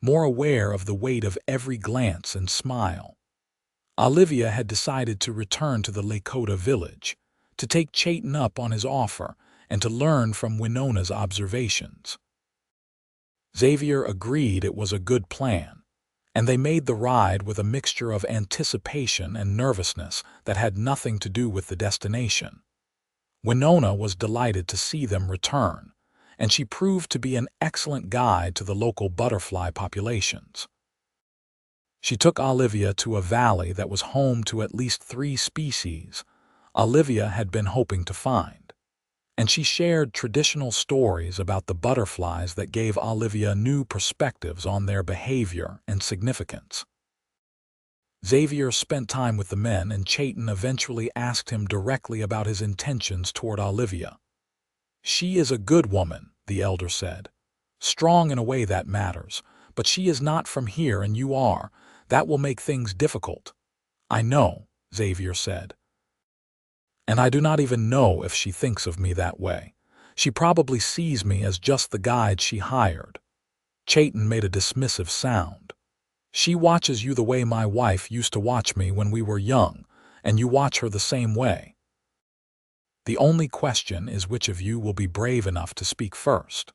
more aware of the weight of every glance and smile. Olivia had decided to return to the Lakota village, to take Chayton up on his offer, and to learn from Winona's observations. Xavier agreed it was a good plan, and they made the ride with a mixture of anticipation and nervousness that had nothing to do with the destination. Winona was delighted to see them return, and she proved to be an excellent guide to the local butterfly populations. She took Olivia to a valley that was home to at least 3 species Olivia had been hoping to find, and she shared traditional stories about the butterflies that gave Olivia new perspectives on their behavior and significance. Xavier spent time with the men, and Chayton eventually asked him directly about his intentions toward Olivia. "She is a good woman," the elder said. "Strong in a way that matters, but she is not from here and you are. That will make things difficult." "I know," Xavier said. "And I do not even know if she thinks of me that way. She probably sees me as just the guide she hired." Chayton made a dismissive sound. "She watches you the way my wife used to watch me when we were young, and you watch her the same way. The only question is which of you will be brave enough to speak first."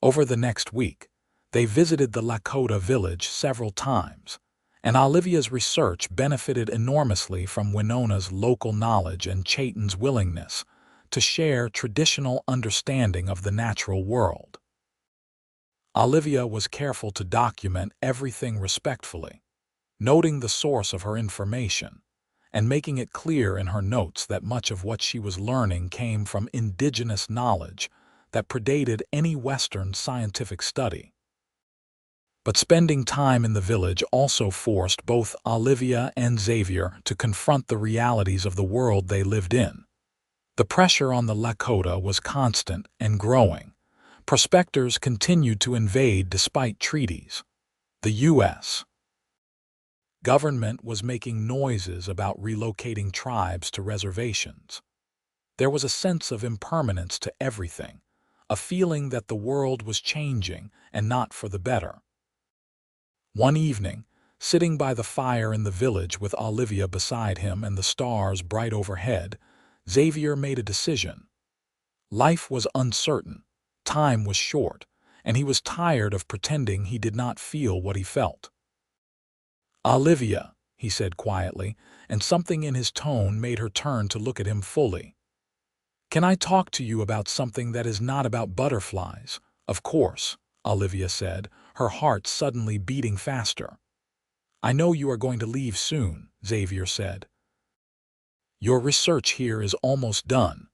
Over the next week, they visited the Lakota village several times, and Olivia's research benefited enormously from Winona's local knowledge and Chayton's willingness to share traditional understanding of the natural world. Olivia was careful to document everything respectfully, noting the source of her information, and making it clear in her notes that much of what she was learning came from indigenous knowledge that predated any Western scientific study. But spending time in the village also forced both Olivia and Xavier to confront the realities of the world they lived in. The pressure on the Lakota was constant and growing. Prospectors continued to invade despite treaties. The U.S. government was making noises about relocating tribes to reservations. There was a sense of impermanence to everything, a feeling that the world was changing and not for the better. One evening, sitting by the fire in the village with Olivia beside him and the stars bright overhead, Xavier made a decision. Life was uncertain, time was short, and he was tired of pretending he did not feel what he felt. "Olivia," he said quietly, and something in his tone made her turn to look at him fully. Can I talk to you about something that is not about butterflies? Of course, Olivia said, her heart suddenly beating faster. I know you are going to leave soon, Xavier said. Your research here is almost done,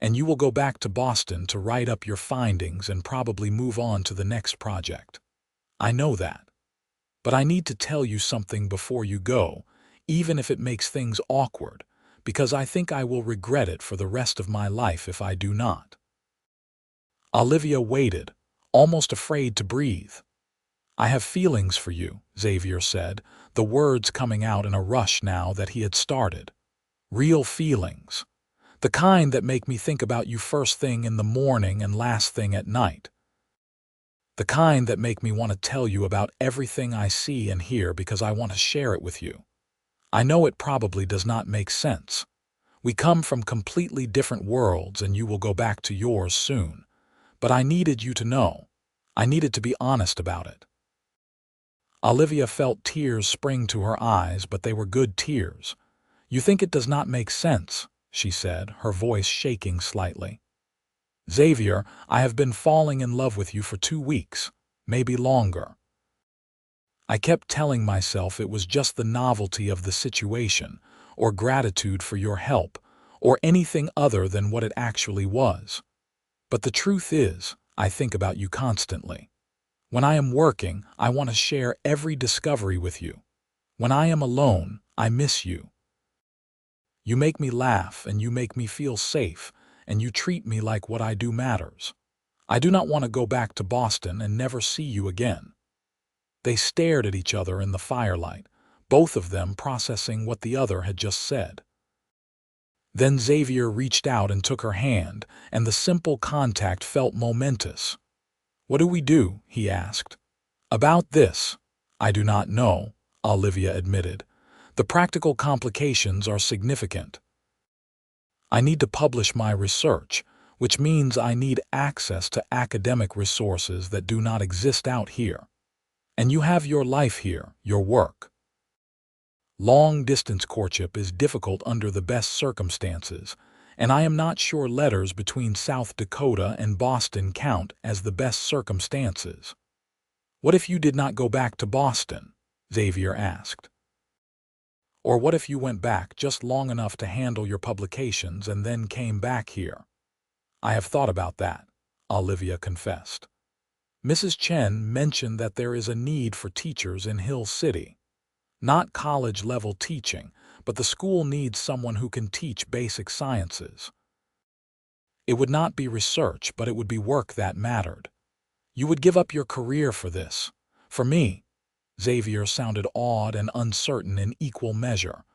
and you will go back to Boston to write up your findings and probably move on to the next project. I know that. But I need to tell you something before you go, even if it makes things awkward, because I think I will regret it for the rest of my life if I do not. Olivia waited, almost afraid to breathe. I have feelings for you, Xavier said, the words coming out in a rush now that he had started. Real feelings. The kind that make me think about you first thing in the morning and last thing at night. The kind that make me want to tell you about everything I see and hear because I want to share it with you. I know it probably does not make sense. We come from completely different worlds and you will go back to yours soon. But I needed you to know. I needed to be honest about it. Olivia felt tears spring to her eyes, but they were good tears. You think it does not make sense, she said, her voice shaking slightly. Xavier, I have been falling in love with you for 2 weeks, maybe longer. I kept telling myself it was just the novelty of the situation, or gratitude for your help, or anything other than what it actually was. But the truth is, I think about you constantly. When I am working, I want to share every discovery with you. When I am alone, I miss you. You make me laugh and you make me feel safe, and you treat me like what I do matters. I do not want to go back to Boston and never see you again. They stared at each other in the firelight, both of them processing what the other had just said. Then Xavier reached out and took her hand, and the simple contact felt momentous. What do we do? He asked. About this, I do not know, Olivia admitted. The practical complications are significant. I need to publish my research, which means I need access to academic resources that do not exist out here. And you have your life here, your work. Long-distance courtship is difficult under the best circumstances, and I am not sure letters between South Dakota and Boston count as the best circumstances. What if you did not go back to Boston? Xavier asked. Or what if you went back just long enough to handle your publications and then came back here? I have thought about that, Olivia confessed. Mrs. Chen mentioned that there is a need for teachers in Hill City. Not college-level teaching, but the school needs someone who can teach basic sciences. It would not be research, but it would be work that mattered. You would give up your career for this. For me, Xavier sounded awed and uncertain in equal measure.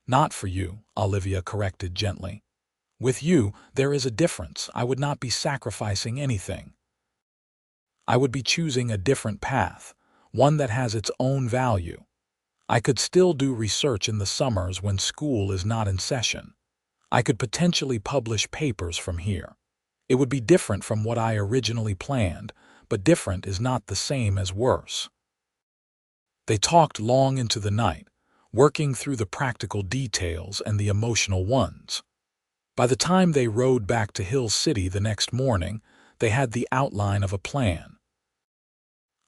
Not for you, Olivia corrected gently. With you, there is a difference. I would not be sacrificing anything. I would be choosing a different path, one that has its own value. I could still do research in the summers when school is not in session. I could potentially publish papers from here. It would be different from what I originally planned, but different is not the same as worse. They talked long into the night, working through the practical details and the emotional ones. By the time they rode back to Hill City the next morning, they had the outline of a plan.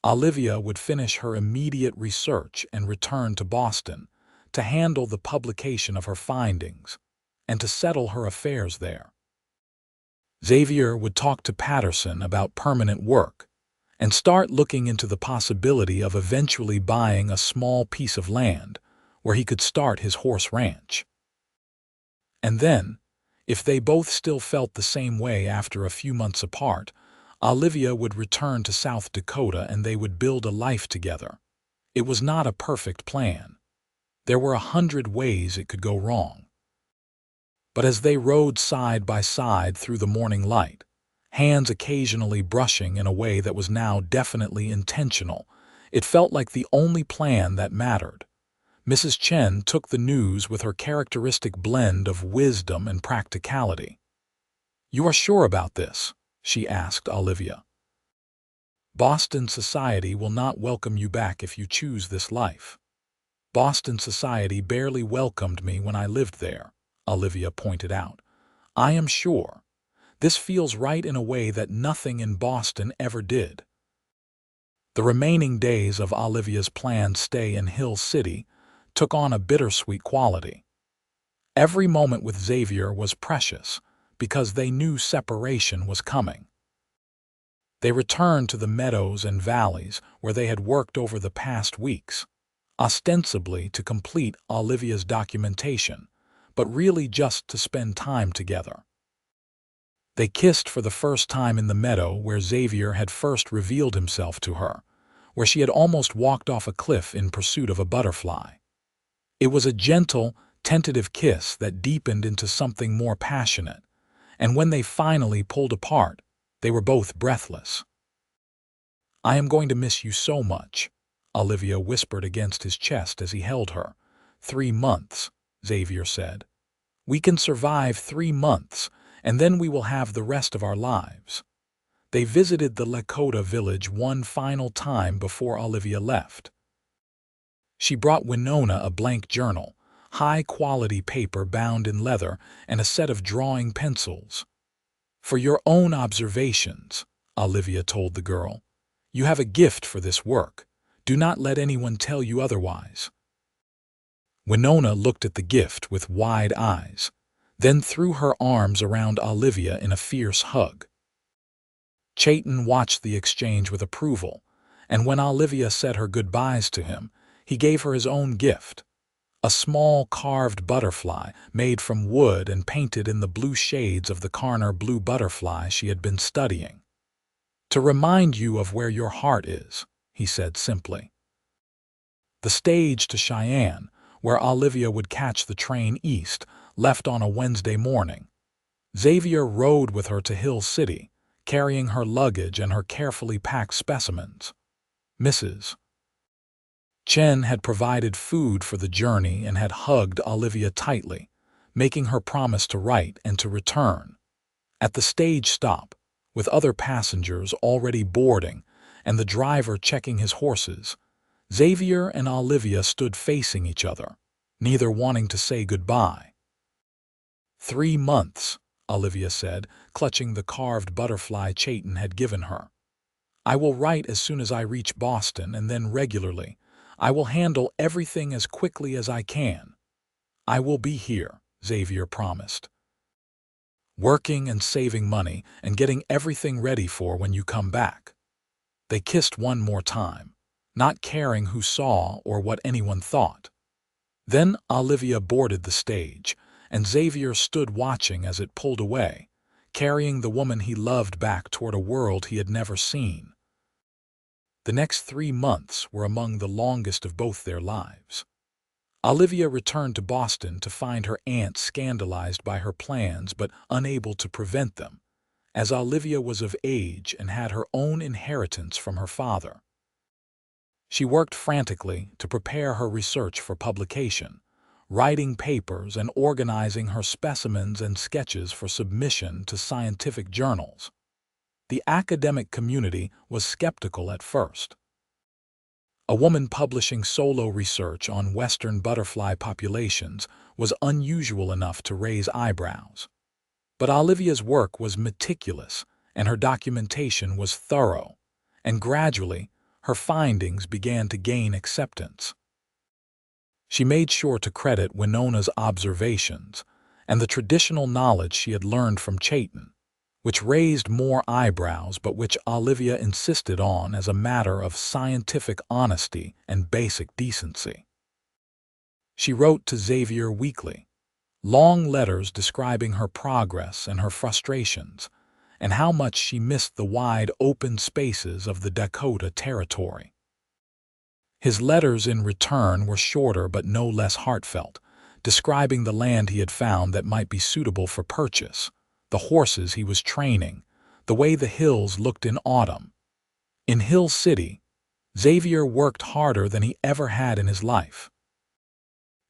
Olivia would finish her immediate research and return to Boston to handle the publication of her findings and to settle her affairs there. Xavier would talk to Patterson about permanent work and start looking into the possibility of eventually buying a small piece of land where he could start his horse ranch. And then, if they both still felt the same way after a few months apart, Olivia would return to South Dakota and they would build a life together. It was not a perfect plan. There were 100 ways it could go wrong. But as they rode side by side through the morning light, hands occasionally brushing in a way that was now definitely intentional, it felt like the only plan that mattered. Mrs. Chen took the news with her characteristic blend of wisdom and practicality. "You are sure about this?" she asked Olivia. "Boston society will not welcome you back if you choose this life." "Boston society barely welcomed me when I lived there," Olivia pointed out. "I am sure. This feels right in a way that nothing in Boston ever did. The remaining days of Olivia's planned stay in Hill City took on a bittersweet quality. Every moment with Xavier was precious because they knew separation was coming. They returned to the meadows and valleys where they had worked over the past weeks, ostensibly to complete Olivia's documentation, but really just to spend time together. They kissed for the first time in the meadow where Xavier had first revealed himself to her, where she had almost walked off a cliff in pursuit of a butterfly. It was a gentle, tentative kiss that deepened into something more passionate, and when they finally pulled apart, they were both breathless. "I am going to miss you so much," Olivia whispered against his chest as he held her. "3 months," Xavier said. "We can survive 3 months, and then we will have the rest of our lives." They visited the Lakota village one final time before Olivia left. She brought Winona a blank journal, high-quality paper bound in leather, and a set of drawing pencils. "For your own observations," Olivia told the girl. "You have a gift for this work. Do not let anyone tell you otherwise." Winona looked at the gift with wide eyes, then threw her arms around Olivia in a fierce hug. Chayton watched the exchange with approval, and when Olivia said her goodbyes to him, he gave her his own gift, a small carved butterfly made from wood and painted in the blue shades of the Carner blue butterfly she had been studying. "To remind you of where your heart is," he said simply. The stage to Cheyenne, where Olivia would catch the train east, left on a Wednesday morning. Xavier rode with her to Hill City, carrying her luggage and her carefully packed specimens. Mrs. Chen had provided food for the journey and had hugged Olivia tightly, making her promise to write and to return. At the stage stop, with other passengers already boarding and the driver checking his horses, Xavier and Olivia stood facing each other, neither wanting to say goodbye. 3 months, Olivia said, clutching the carved butterfly Chayton had given her. "I will write as soon as I reach Boston, and then regularly. I will handle everything as quickly as I can." "I will be here," Xavier promised. "Working and saving money and getting everything ready for when you come back." They kissed one more time, not caring who saw or what anyone thought. Then Olivia boarded the stage, and Xavier stood watching as it pulled away, carrying the woman he loved back toward a world he had never seen. The next 3 months were among the longest of both their lives. Olivia returned to Boston to find her aunt scandalized by her plans but unable to prevent them, as Olivia was of age and had her own inheritance from her father. She worked frantically to prepare her research for publication, writing papers and organizing her specimens and sketches for submission to scientific journals. The academic community was skeptical at first. A woman publishing solo research on Western butterfly populations was unusual enough to raise eyebrows. But Olivia's work was meticulous, and her documentation was thorough, and gradually her findings began to gain acceptance. She made sure to credit Winona's observations and the traditional knowledge she had learned from Chayton, which raised more eyebrows but which Olivia insisted on as a matter of scientific honesty and basic decency. She wrote to Xavier weekly, long letters describing her progress and her frustrations, and how much she missed the wide open spaces of the Dakota Territory. His letters in return were shorter but no less heartfelt, describing the land he had found that might be suitable for purchase, the horses he was training, the way the hills looked in autumn. In Hill City, Xavier worked harder than he ever had in his life.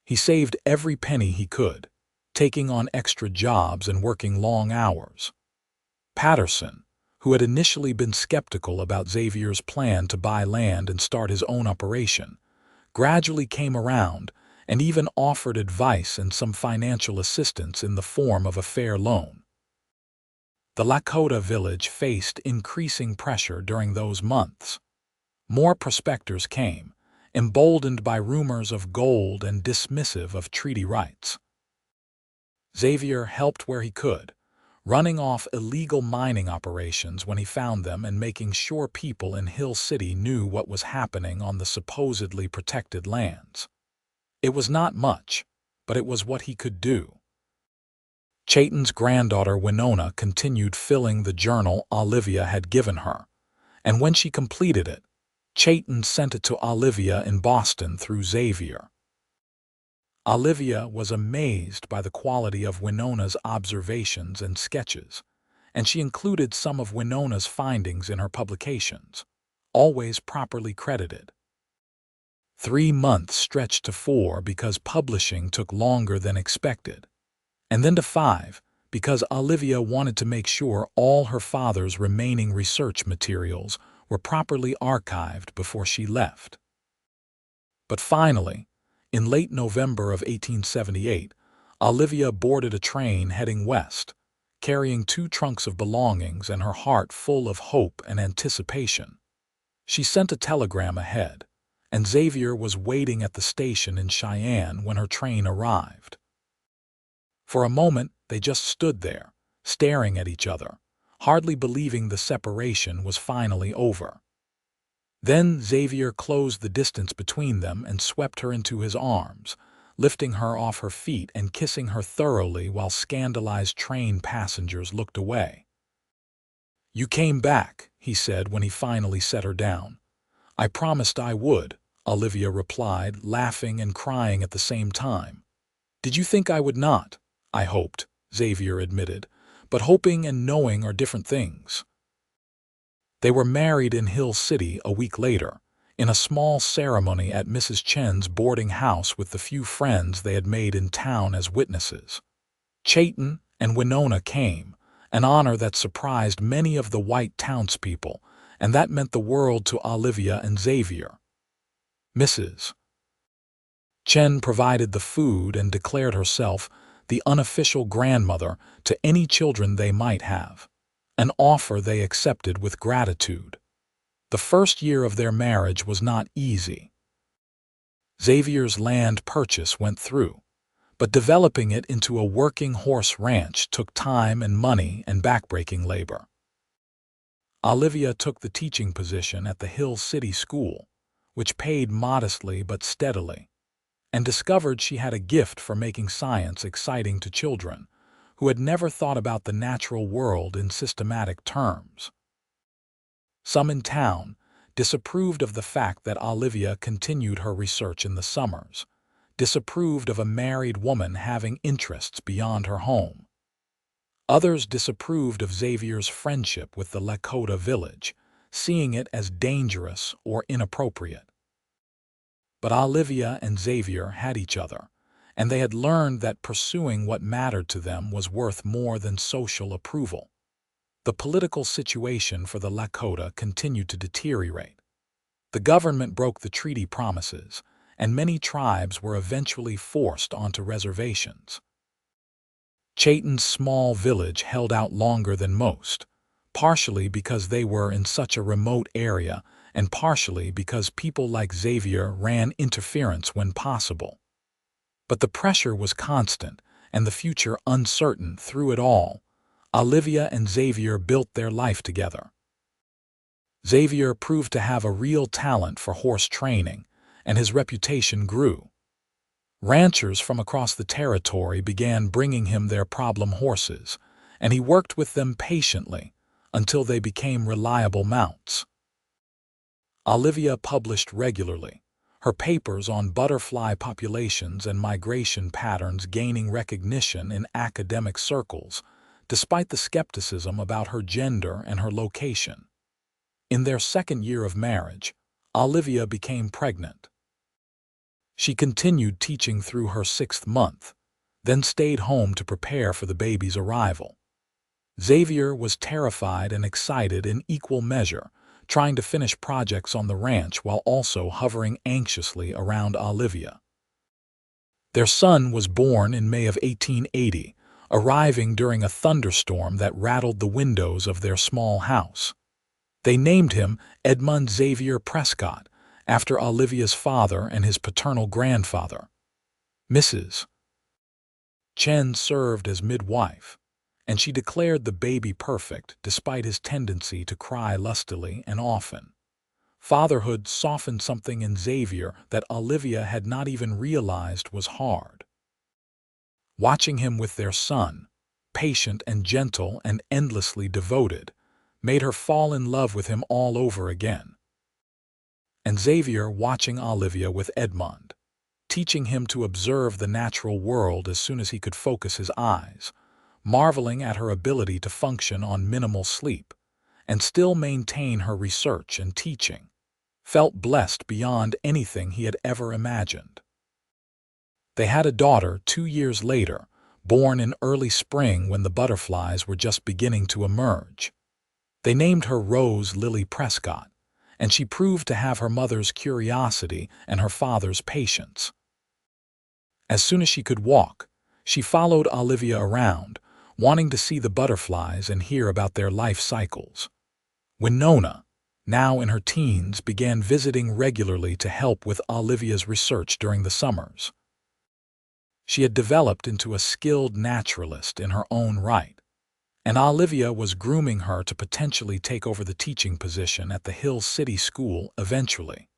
He saved every penny he could, taking on extra jobs and working long hours. Patterson, who had initially been skeptical about Xavier's plan to buy land and start his own operation, gradually came around and even offered advice and some financial assistance in the form of a fair loan. The Lakota village faced increasing pressure during those months. More prospectors came, emboldened by rumors of gold and dismissive of treaty rights. Xavier helped where he could, running off illegal mining operations when he found them and making sure people in Hill City knew what was happening on the supposedly protected lands. It was not much, but it was what he could do. Chayton's granddaughter Winona continued filling the journal Olivia had given her, and when she completed it, Chayton sent it to Olivia in Boston through Xavier. Olivia was amazed by the quality of Winona's observations and sketches, and she included some of Winona's findings in her publications, always properly credited. 3 months stretched to 4 because publishing took longer than expected, and then to 5 because Olivia wanted to make sure all her father's remaining research materials were properly archived before she left. But finally, in late November of 1878, Olivia boarded a train heading west, carrying 2 trunks of belongings and her heart full of hope and anticipation. She sent a telegram ahead, and Xavier was waiting at the station in Cheyenne when her train arrived. For a moment, they just stood there, staring at each other, hardly believing the separation was finally over. Then Xavier closed the distance between them and swept her into his arms, lifting her off her feet and kissing her thoroughly while scandalized train passengers looked away. "You came back," he said when he finally set her down. "I promised I would," Olivia replied, laughing and crying at the same time. "Did you think I would not?" "I hoped," Xavier admitted, "but hoping and knowing are different things." They were married in Hill City a week later, in a small ceremony at Mrs. Chen's boarding house with the few friends they had made in town as witnesses. Chayton and Winona came, an honor that surprised many of the white townspeople, and that meant the world to Olivia and Xavier. Mrs. Chen provided the food and declared herself the unofficial grandmother to any children they might have, an offer they accepted with gratitude. The first year of their marriage was not easy. Xavier's land purchase went through, but developing it into a working horse ranch took time and money and backbreaking labor. Olivia took the teaching position at the Hill City School, which paid modestly but steadily, and discovered she had a gift for making science exciting to children who had never thought about the natural world in systematic terms. Some in town disapproved of the fact that Olivia continued her research in the summers, disapproved of a married woman having interests beyond her home. Others disapproved of Xavier's friendship with the Lakota village, seeing it as dangerous or inappropriate. But Olivia and Xavier had each other, and they had learned that pursuing what mattered to them was worth more than social approval. The political situation for the Lakota continued to deteriorate. The government broke the treaty promises, and many tribes were eventually forced onto reservations. Chayton's small village held out longer than most, partially because they were in such a remote area and partially because people like Xavier ran interference when possible. But the pressure was constant and the future uncertain through it all. Olivia and Xavier built their life together. Xavier proved to have a real talent for horse training, and his reputation grew. Ranchers from across the territory began bringing him their problem horses, and he worked with them patiently until they became reliable mounts. Olivia published regularly, her papers on butterfly populations and migration patterns gaining recognition in academic circles, despite the skepticism about her gender and her location. In their second year of marriage, Olivia became pregnant. She continued teaching through her 6th month, then stayed home to prepare for the baby's arrival. Xavier was terrified and excited in equal measure, trying to finish projects on the ranch while also hovering anxiously around Olivia. Their son was born in May of 1880, arriving during a thunderstorm that rattled the windows of their small house. They named him Edmund Xavier Prescott, after Olivia's father and his paternal grandfather. Mrs. Chen served as midwife, and she declared the baby perfect despite his tendency to cry lustily and often. Fatherhood softened something in Xavier that Olivia had not even realized was hard. Watching him with their son, patient and gentle and endlessly devoted, made her fall in love with him all over again. And Xavier watching Olivia with Edmund, teaching him to observe the natural world as soon as he could focus his eyes, marveling at her ability to function on minimal sleep and still maintain her research and teaching, felt blessed beyond anything he had ever imagined. They had a daughter 2 years later, born in early spring when the butterflies were just beginning to emerge. They named her Rose Lily Prescott, and she proved to have her mother's curiosity and her father's patience. As soon as she could walk, she followed Olivia around, wanting to see the butterflies and hear about their life cycles. When Nona, now in her teens, began visiting regularly to help with Olivia's research during the summers. She had developed into a skilled naturalist in her own right, and Olivia was grooming her to potentially take over the teaching position at the Hill City School eventually,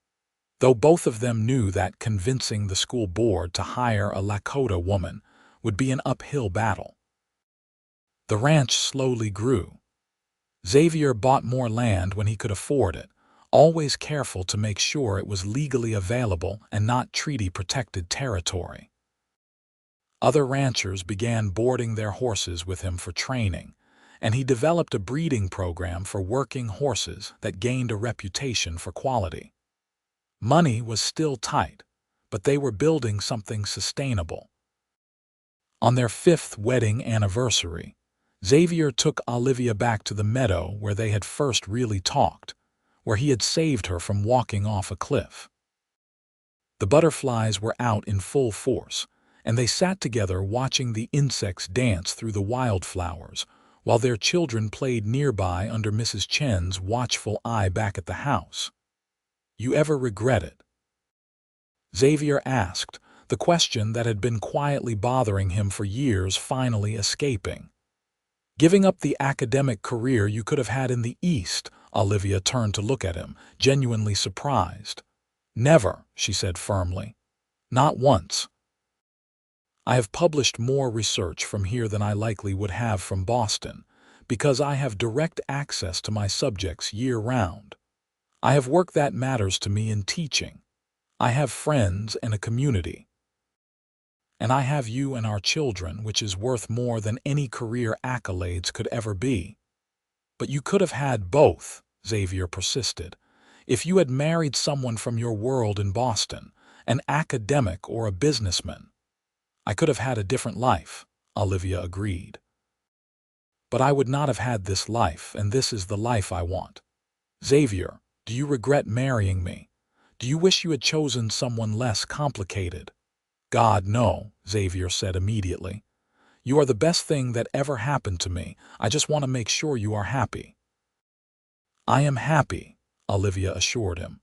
though both of them knew that convincing the school board to hire a Lakota woman would be an uphill battle. The ranch slowly grew. Xavier bought more land when he could afford it, always careful to make sure it was legally available and not treaty-protected territory. Other ranchers began boarding their horses with him for training, and he developed a breeding program for working horses that gained a reputation for quality. Money was still tight, but they were building something sustainable. On their 5th wedding anniversary, Xavier took Olivia back to the meadow where they had first really talked, where he had saved her from walking off a cliff. The butterflies were out in full force, and they sat together watching the insects dance through the wildflowers, while their children played nearby under Mrs. Chen's watchful eye back at the house. "You ever regret it?" Xavier asked, the question that had been quietly bothering him for years finally escaping. "Giving up the academic career you could have had in the East?" Olivia turned to look at him, genuinely surprised. "Never," she said firmly. "Not once. I have published more research from here than I likely would have from Boston, because I have direct access to my subjects year-round. I have work that matters to me in teaching. I have friends and a community. And I have you and our children, which is worth more than any career accolades could ever be." "But you could have had both," Xavier persisted. "If you had married someone from your world in Boston, an academic or a businessman." "I could have had a different life," Olivia agreed. "But I would not have had this life, and this is the life I want. Xavier, do you regret marrying me? Do you wish you had chosen someone less complicated?" "God, no," Xavier said immediately. "You are the best thing that ever happened to me. I just want to make sure you are happy." "I am happy," Olivia assured him.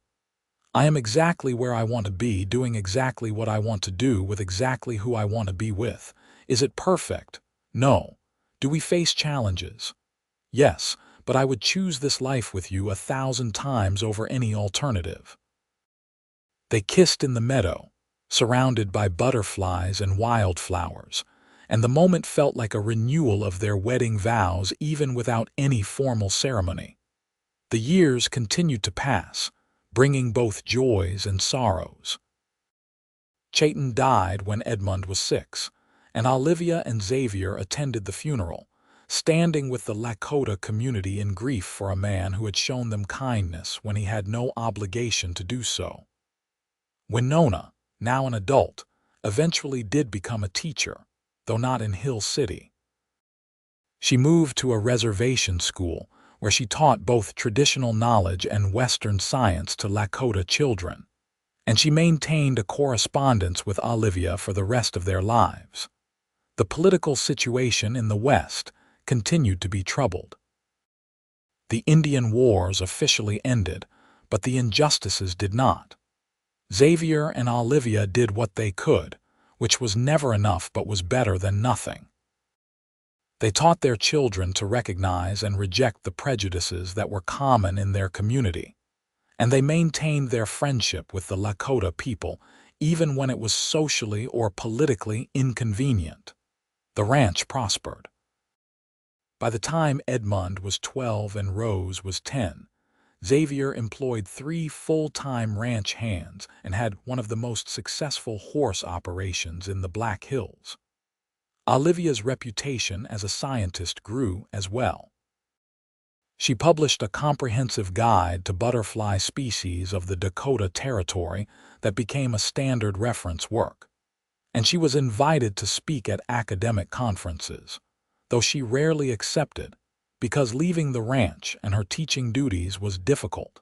"I am exactly where I want to be, doing exactly what I want to do with exactly who I want to be with. Is it perfect? No. Do we face challenges? Yes, but I would choose this life with you 1,000 times over any alternative." They kissed in the meadow, surrounded by butterflies and wildflowers, and the moment felt like a renewal of their wedding vows even without any formal ceremony. The years continued to pass, bringing both joys and sorrows. Chayton died when Edmund was 6, and Olivia and Xavier attended the funeral, standing with the Lakota community in grief for a man who had shown them kindness when he had no obligation to do so. When Nona, now an adult, eventually did become a teacher, though not in Hill City. She moved to a reservation school where she taught both traditional knowledge and Western science to Lakota children, and she maintained a correspondence with Olivia for the rest of their lives. The political situation in the West continued to be troubled. The Indian Wars officially ended, but the injustices did not. Xavier and Olivia did what they could, which was never enough but was better than nothing. They taught their children to recognize and reject the prejudices that were common in their community, and they maintained their friendship with the Lakota people even when it was socially or politically inconvenient. The ranch prospered. By the time Edmund was 12 and Rose was 10, Xavier employed 3 full-time ranch hands and had one of the most successful horse operations in the Black Hills. Olivia's reputation as a scientist grew as well. She published a comprehensive guide to butterfly species of the Dakota Territory that became a standard reference work, and she was invited to speak at academic conferences, though she rarely accepted because leaving the ranch and her teaching duties was difficult.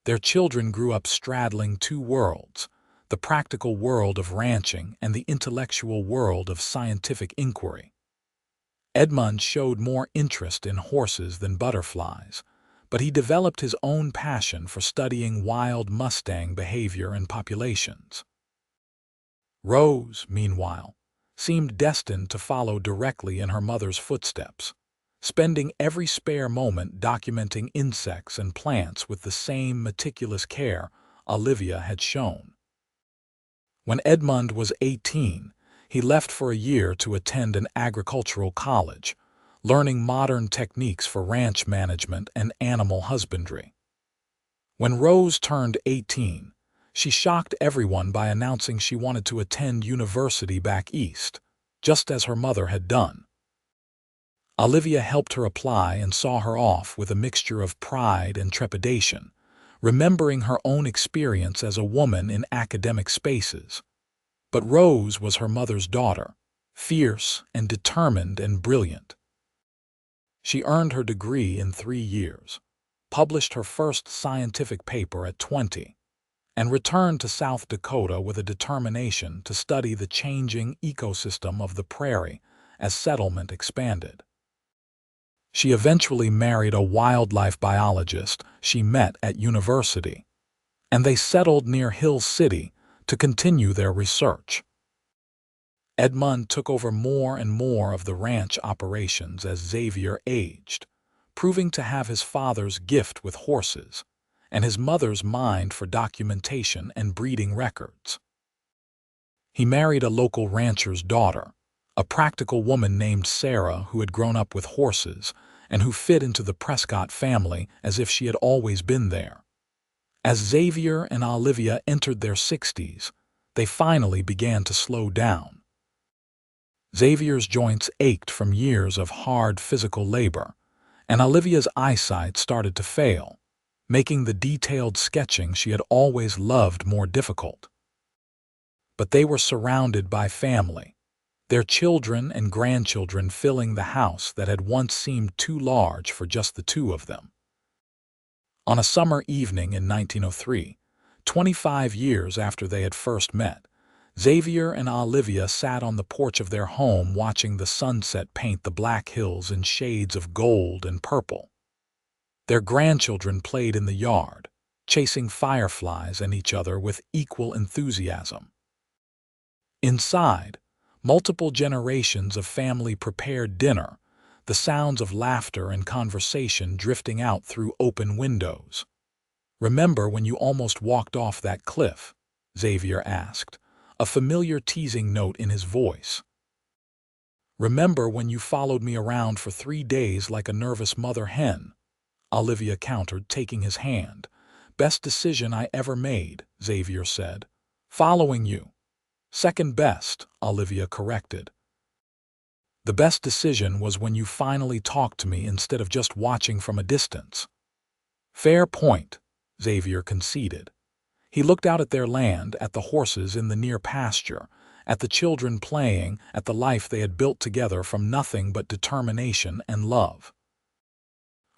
Their children grew up straddling 2 worlds, the practical world of ranching and the intellectual world of scientific inquiry. Edmund showed more interest in horses than butterflies, but he developed his own passion for studying wild mustang behavior and populations. Rose, meanwhile, seemed destined to follow directly in her mother's footsteps, spending every spare moment documenting insects and plants with the same meticulous care Olivia had shown. When Edmund was 18, he left for a year to attend an agricultural college, learning modern techniques for ranch management and animal husbandry. When Rose turned 18, she shocked everyone by announcing she wanted to attend university back east, just as her mother had done. Olivia helped her apply and saw her off with a mixture of pride and trepidation, remembering her own experience as a woman in academic spaces. But Rose was her mother's daughter, fierce and determined and brilliant. She earned her degree in 3 years, published her first scientific paper at 20, and returned to South Dakota with a determination to study the changing ecosystem of the prairie as settlement expanded. She eventually married a wildlife biologist she met at university, and they settled near Hill City to continue their research. Edmund took over more and more of the ranch operations as Xavier aged, proving to have his father's gift with horses and his mother's mind for documentation and breeding records. He married a local rancher's daughter, a practical woman named Sarah who had grown up with horses and who fit into the Prescott family as if she had always been there. As Xavier and Olivia entered their 60s, they finally began to slow down. Xavier's joints ached from years of hard physical labor, and Olivia's eyesight started to fail, making the detailed sketching she had always loved more difficult. But they were surrounded by family, their children and grandchildren filling the house that had once seemed too large for just the 2 of them. On a summer evening in 1903, 25 years after they had first met, Xavier and Olivia sat on the porch of their home watching the sunset paint the Black Hills in shades of gold and purple. Their grandchildren played in the yard, chasing fireflies and each other with equal enthusiasm. Inside, multiple generations of family prepared dinner, the sounds of laughter and conversation drifting out through open windows. "Remember when you almost walked off that cliff?" Xavier asked, a familiar teasing note in his voice. "Remember when you followed me around for 3 days like a nervous mother hen?" Olivia countered, taking his hand. "Best decision I ever made," Xavier said. "Following you." "Second best," Olivia corrected. "The best decision was when you finally talked to me instead of just watching from a distance." "Fair point," Xavier conceded. He looked out at their land, at the horses in the near pasture, at the children playing, at the life they had built together from nothing but determination and love.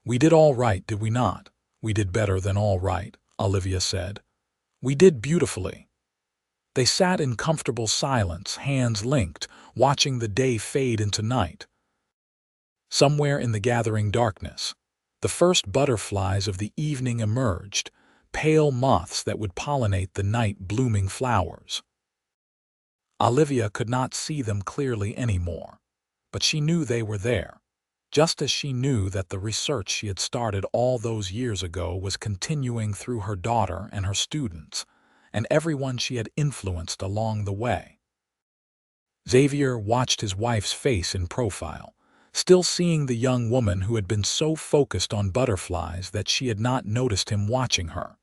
"We did all right, did we not?" "We did better than all right," Olivia said. "We did beautifully." They sat in comfortable silence, hands linked, watching the day fade into night. Somewhere in the gathering darkness, the first butterflies of the evening emerged, pale moths that would pollinate the night-blooming flowers. Olivia could not see them clearly anymore, but she knew they were there, just as she knew that the research she had started all those years ago was continuing through her daughter and her students, and everyone she had influenced along the way. Xavier watched his wife's face in profile, still seeing the young woman who had been so focused on butterflies that she had not noticed him watching her.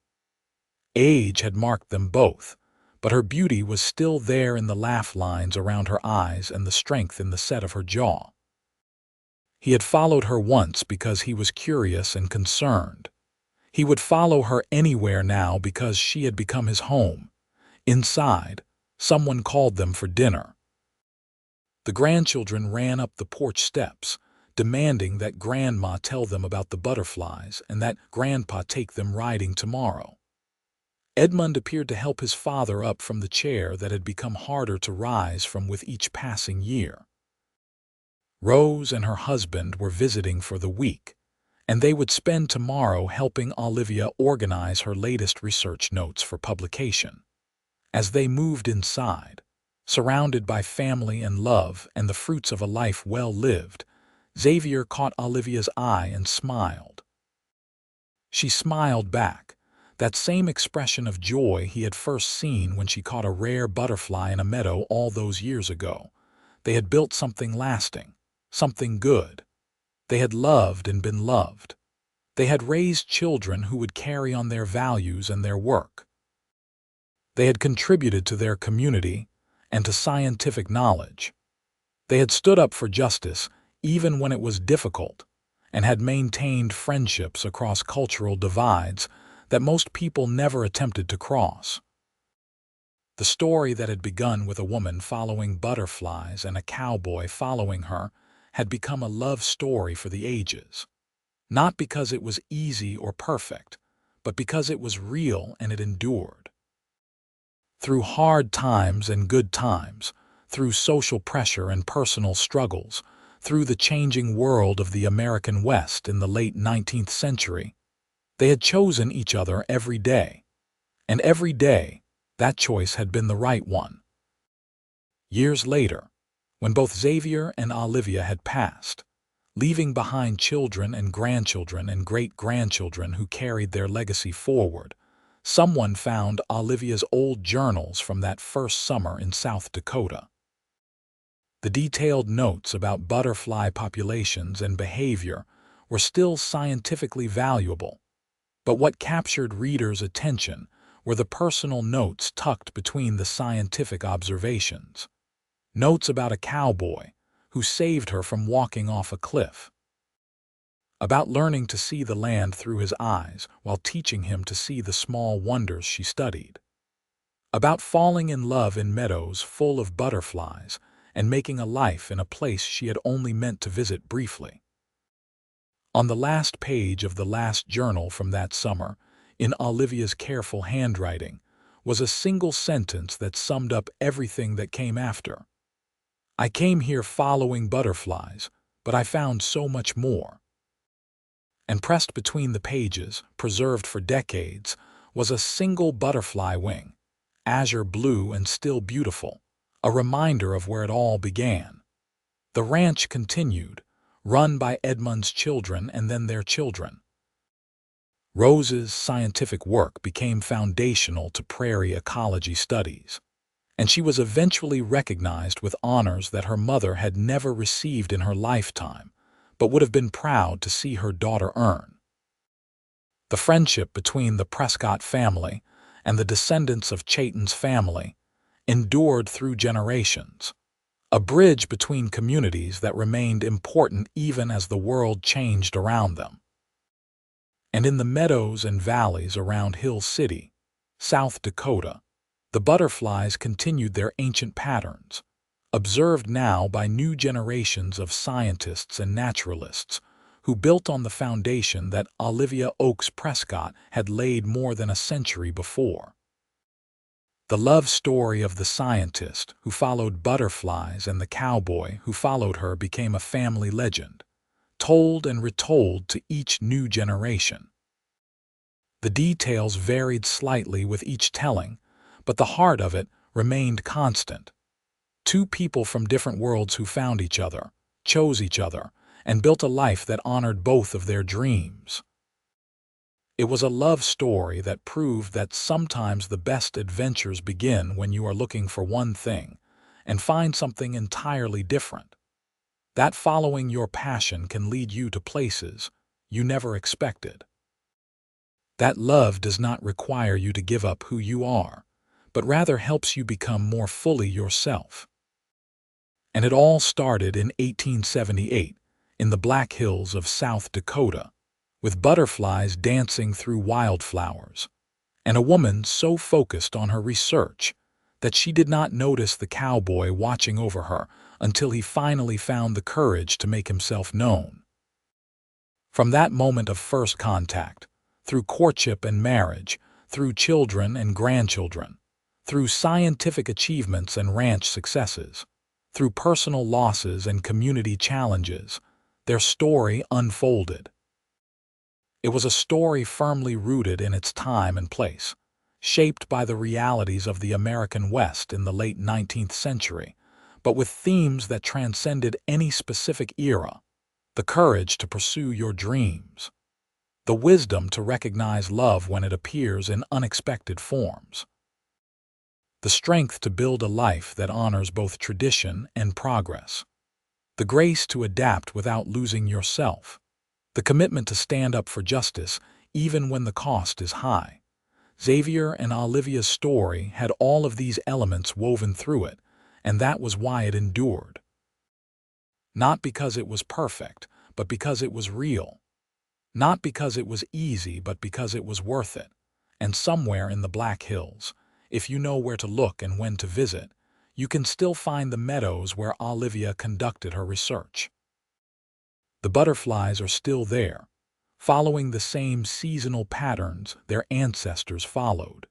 Age had marked them both, but her beauty was still there in the laugh lines around her eyes and the strength in the set of her jaw. He had followed her once because he was curious and concerned. He would follow her anywhere now because she had become his home. Inside, someone called them for dinner. The grandchildren ran up the porch steps, demanding that Grandma tell them about the butterflies and that Grandpa take them riding tomorrow. Edmund appeared to help his father up from the chair that had become harder to rise from with each passing year. Rose and her husband were visiting for the week, and they would spend tomorrow helping Olivia organize her latest research notes for publication. As they moved inside, surrounded by family and love and the fruits of a life well lived, Xavier caught Olivia's eye and smiled. She smiled back, that same expression of joy he had first seen when she caught a rare butterfly in a meadow all those years ago. They had built something lasting, something good. They had loved and been loved. They had raised children who would carry on their values and their work. They had contributed to their community and to scientific knowledge. They had stood up for justice even when it was difficult, and had maintained friendships across cultural divides that most people never attempted to cross. The story that had begun with a woman following butterflies and a cowboy following her had become a love story for the ages, not because it was easy or perfect, but because it was real and it endured. Through hard times and good times, through social pressure and personal struggles, through the changing world of the American West in the late 19th century, they had chosen each other every day, and every day that choice had been the right one. Years later, when both Xavier and Olivia had passed, leaving behind children and grandchildren and great-grandchildren who carried their legacy forward, someone found Olivia's old journals from that first summer in South Dakota. The detailed notes about butterfly populations and behavior were still scientifically valuable, but what captured readers' attention were the personal notes tucked between the scientific observations. Notes about a cowboy who saved her from walking off a cliff. About learning to see the land through his eyes while teaching him to see the small wonders she studied. About falling in love in meadows full of butterflies and making a life in a place she had only meant to visit briefly. On the last page of the last journal from that summer, in Olivia's careful handwriting, was a single sentence that summed up everything that came after. I came here following butterflies, but I found so much more. And pressed between the pages, preserved for decades, was a single butterfly wing, azure blue and still beautiful, a reminder of where it all began. The ranch continued, run by Edmund's children and then their children. Rose's scientific work became foundational to prairie ecology studies, and she was eventually recognized with honors that her mother had never received in her lifetime, but would have been proud to see her daughter earn. The friendship between the Prescott family and the descendants of Chayton's family endured through generations, a bridge between communities that remained important even as the world changed around them. And in the meadows and valleys around Hill City, South Dakota, the butterflies continued their ancient patterns, observed now by new generations of scientists and naturalists who built on the foundation that Olivia Oakes Prescott had laid more than a century before. The love story of the scientist who followed butterflies and the cowboy who followed her became a family legend, told and retold to each new generation. The details varied slightly with each telling, but the heart of it remained constant. Two people from different worlds who found each other, chose each other, and built a life that honored both of their dreams. It was a love story that proved that sometimes the best adventures begin when you are looking for one thing and find something entirely different. That following your passion can lead you to places you never expected. That love does not require you to give up who you are, but rather helps you become more fully yourself. And it all started in 1878 in the Black Hills of South Dakota, with butterflies dancing through wildflowers, and a woman so focused on her research that she did not notice the cowboy watching over her until he finally found the courage to make himself known. From that moment of first contact, through courtship and marriage, through children and grandchildren, through scientific achievements and ranch successes, through personal losses and community challenges, their story unfolded. It was a story firmly rooted in its time and place, shaped by the realities of the American West in the late 19th century, but with themes that transcended any specific era: the courage to pursue your dreams, the wisdom to recognize love when it appears in unexpected forms, the strength to build a life that honors both tradition and progress, the grace to adapt without losing yourself, the commitment to stand up for justice even when the cost is high. Xavier and Olivia's story had all of these elements woven through it, and that was why it endured. Not because it was perfect, but because it was real. Not because it was easy, but because it was worth it. And somewhere in the Black Hills, if you know where to look and when to visit, you can still find the meadows where Olivia conducted her research. The butterflies are still there, following the same seasonal patterns their ancestors followed.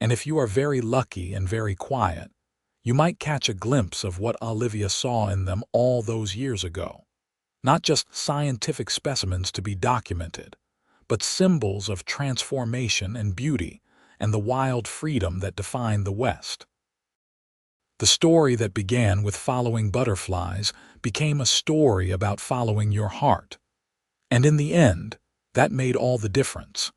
And if you are very lucky and very quiet, you might catch a glimpse of what Olivia saw in them all those years ago. Not just scientific specimens to be documented, but symbols of transformation and beauty and the wild freedom that defined the West. The story that began with following butterflies became a story about following your heart. And in the end, that made all the difference.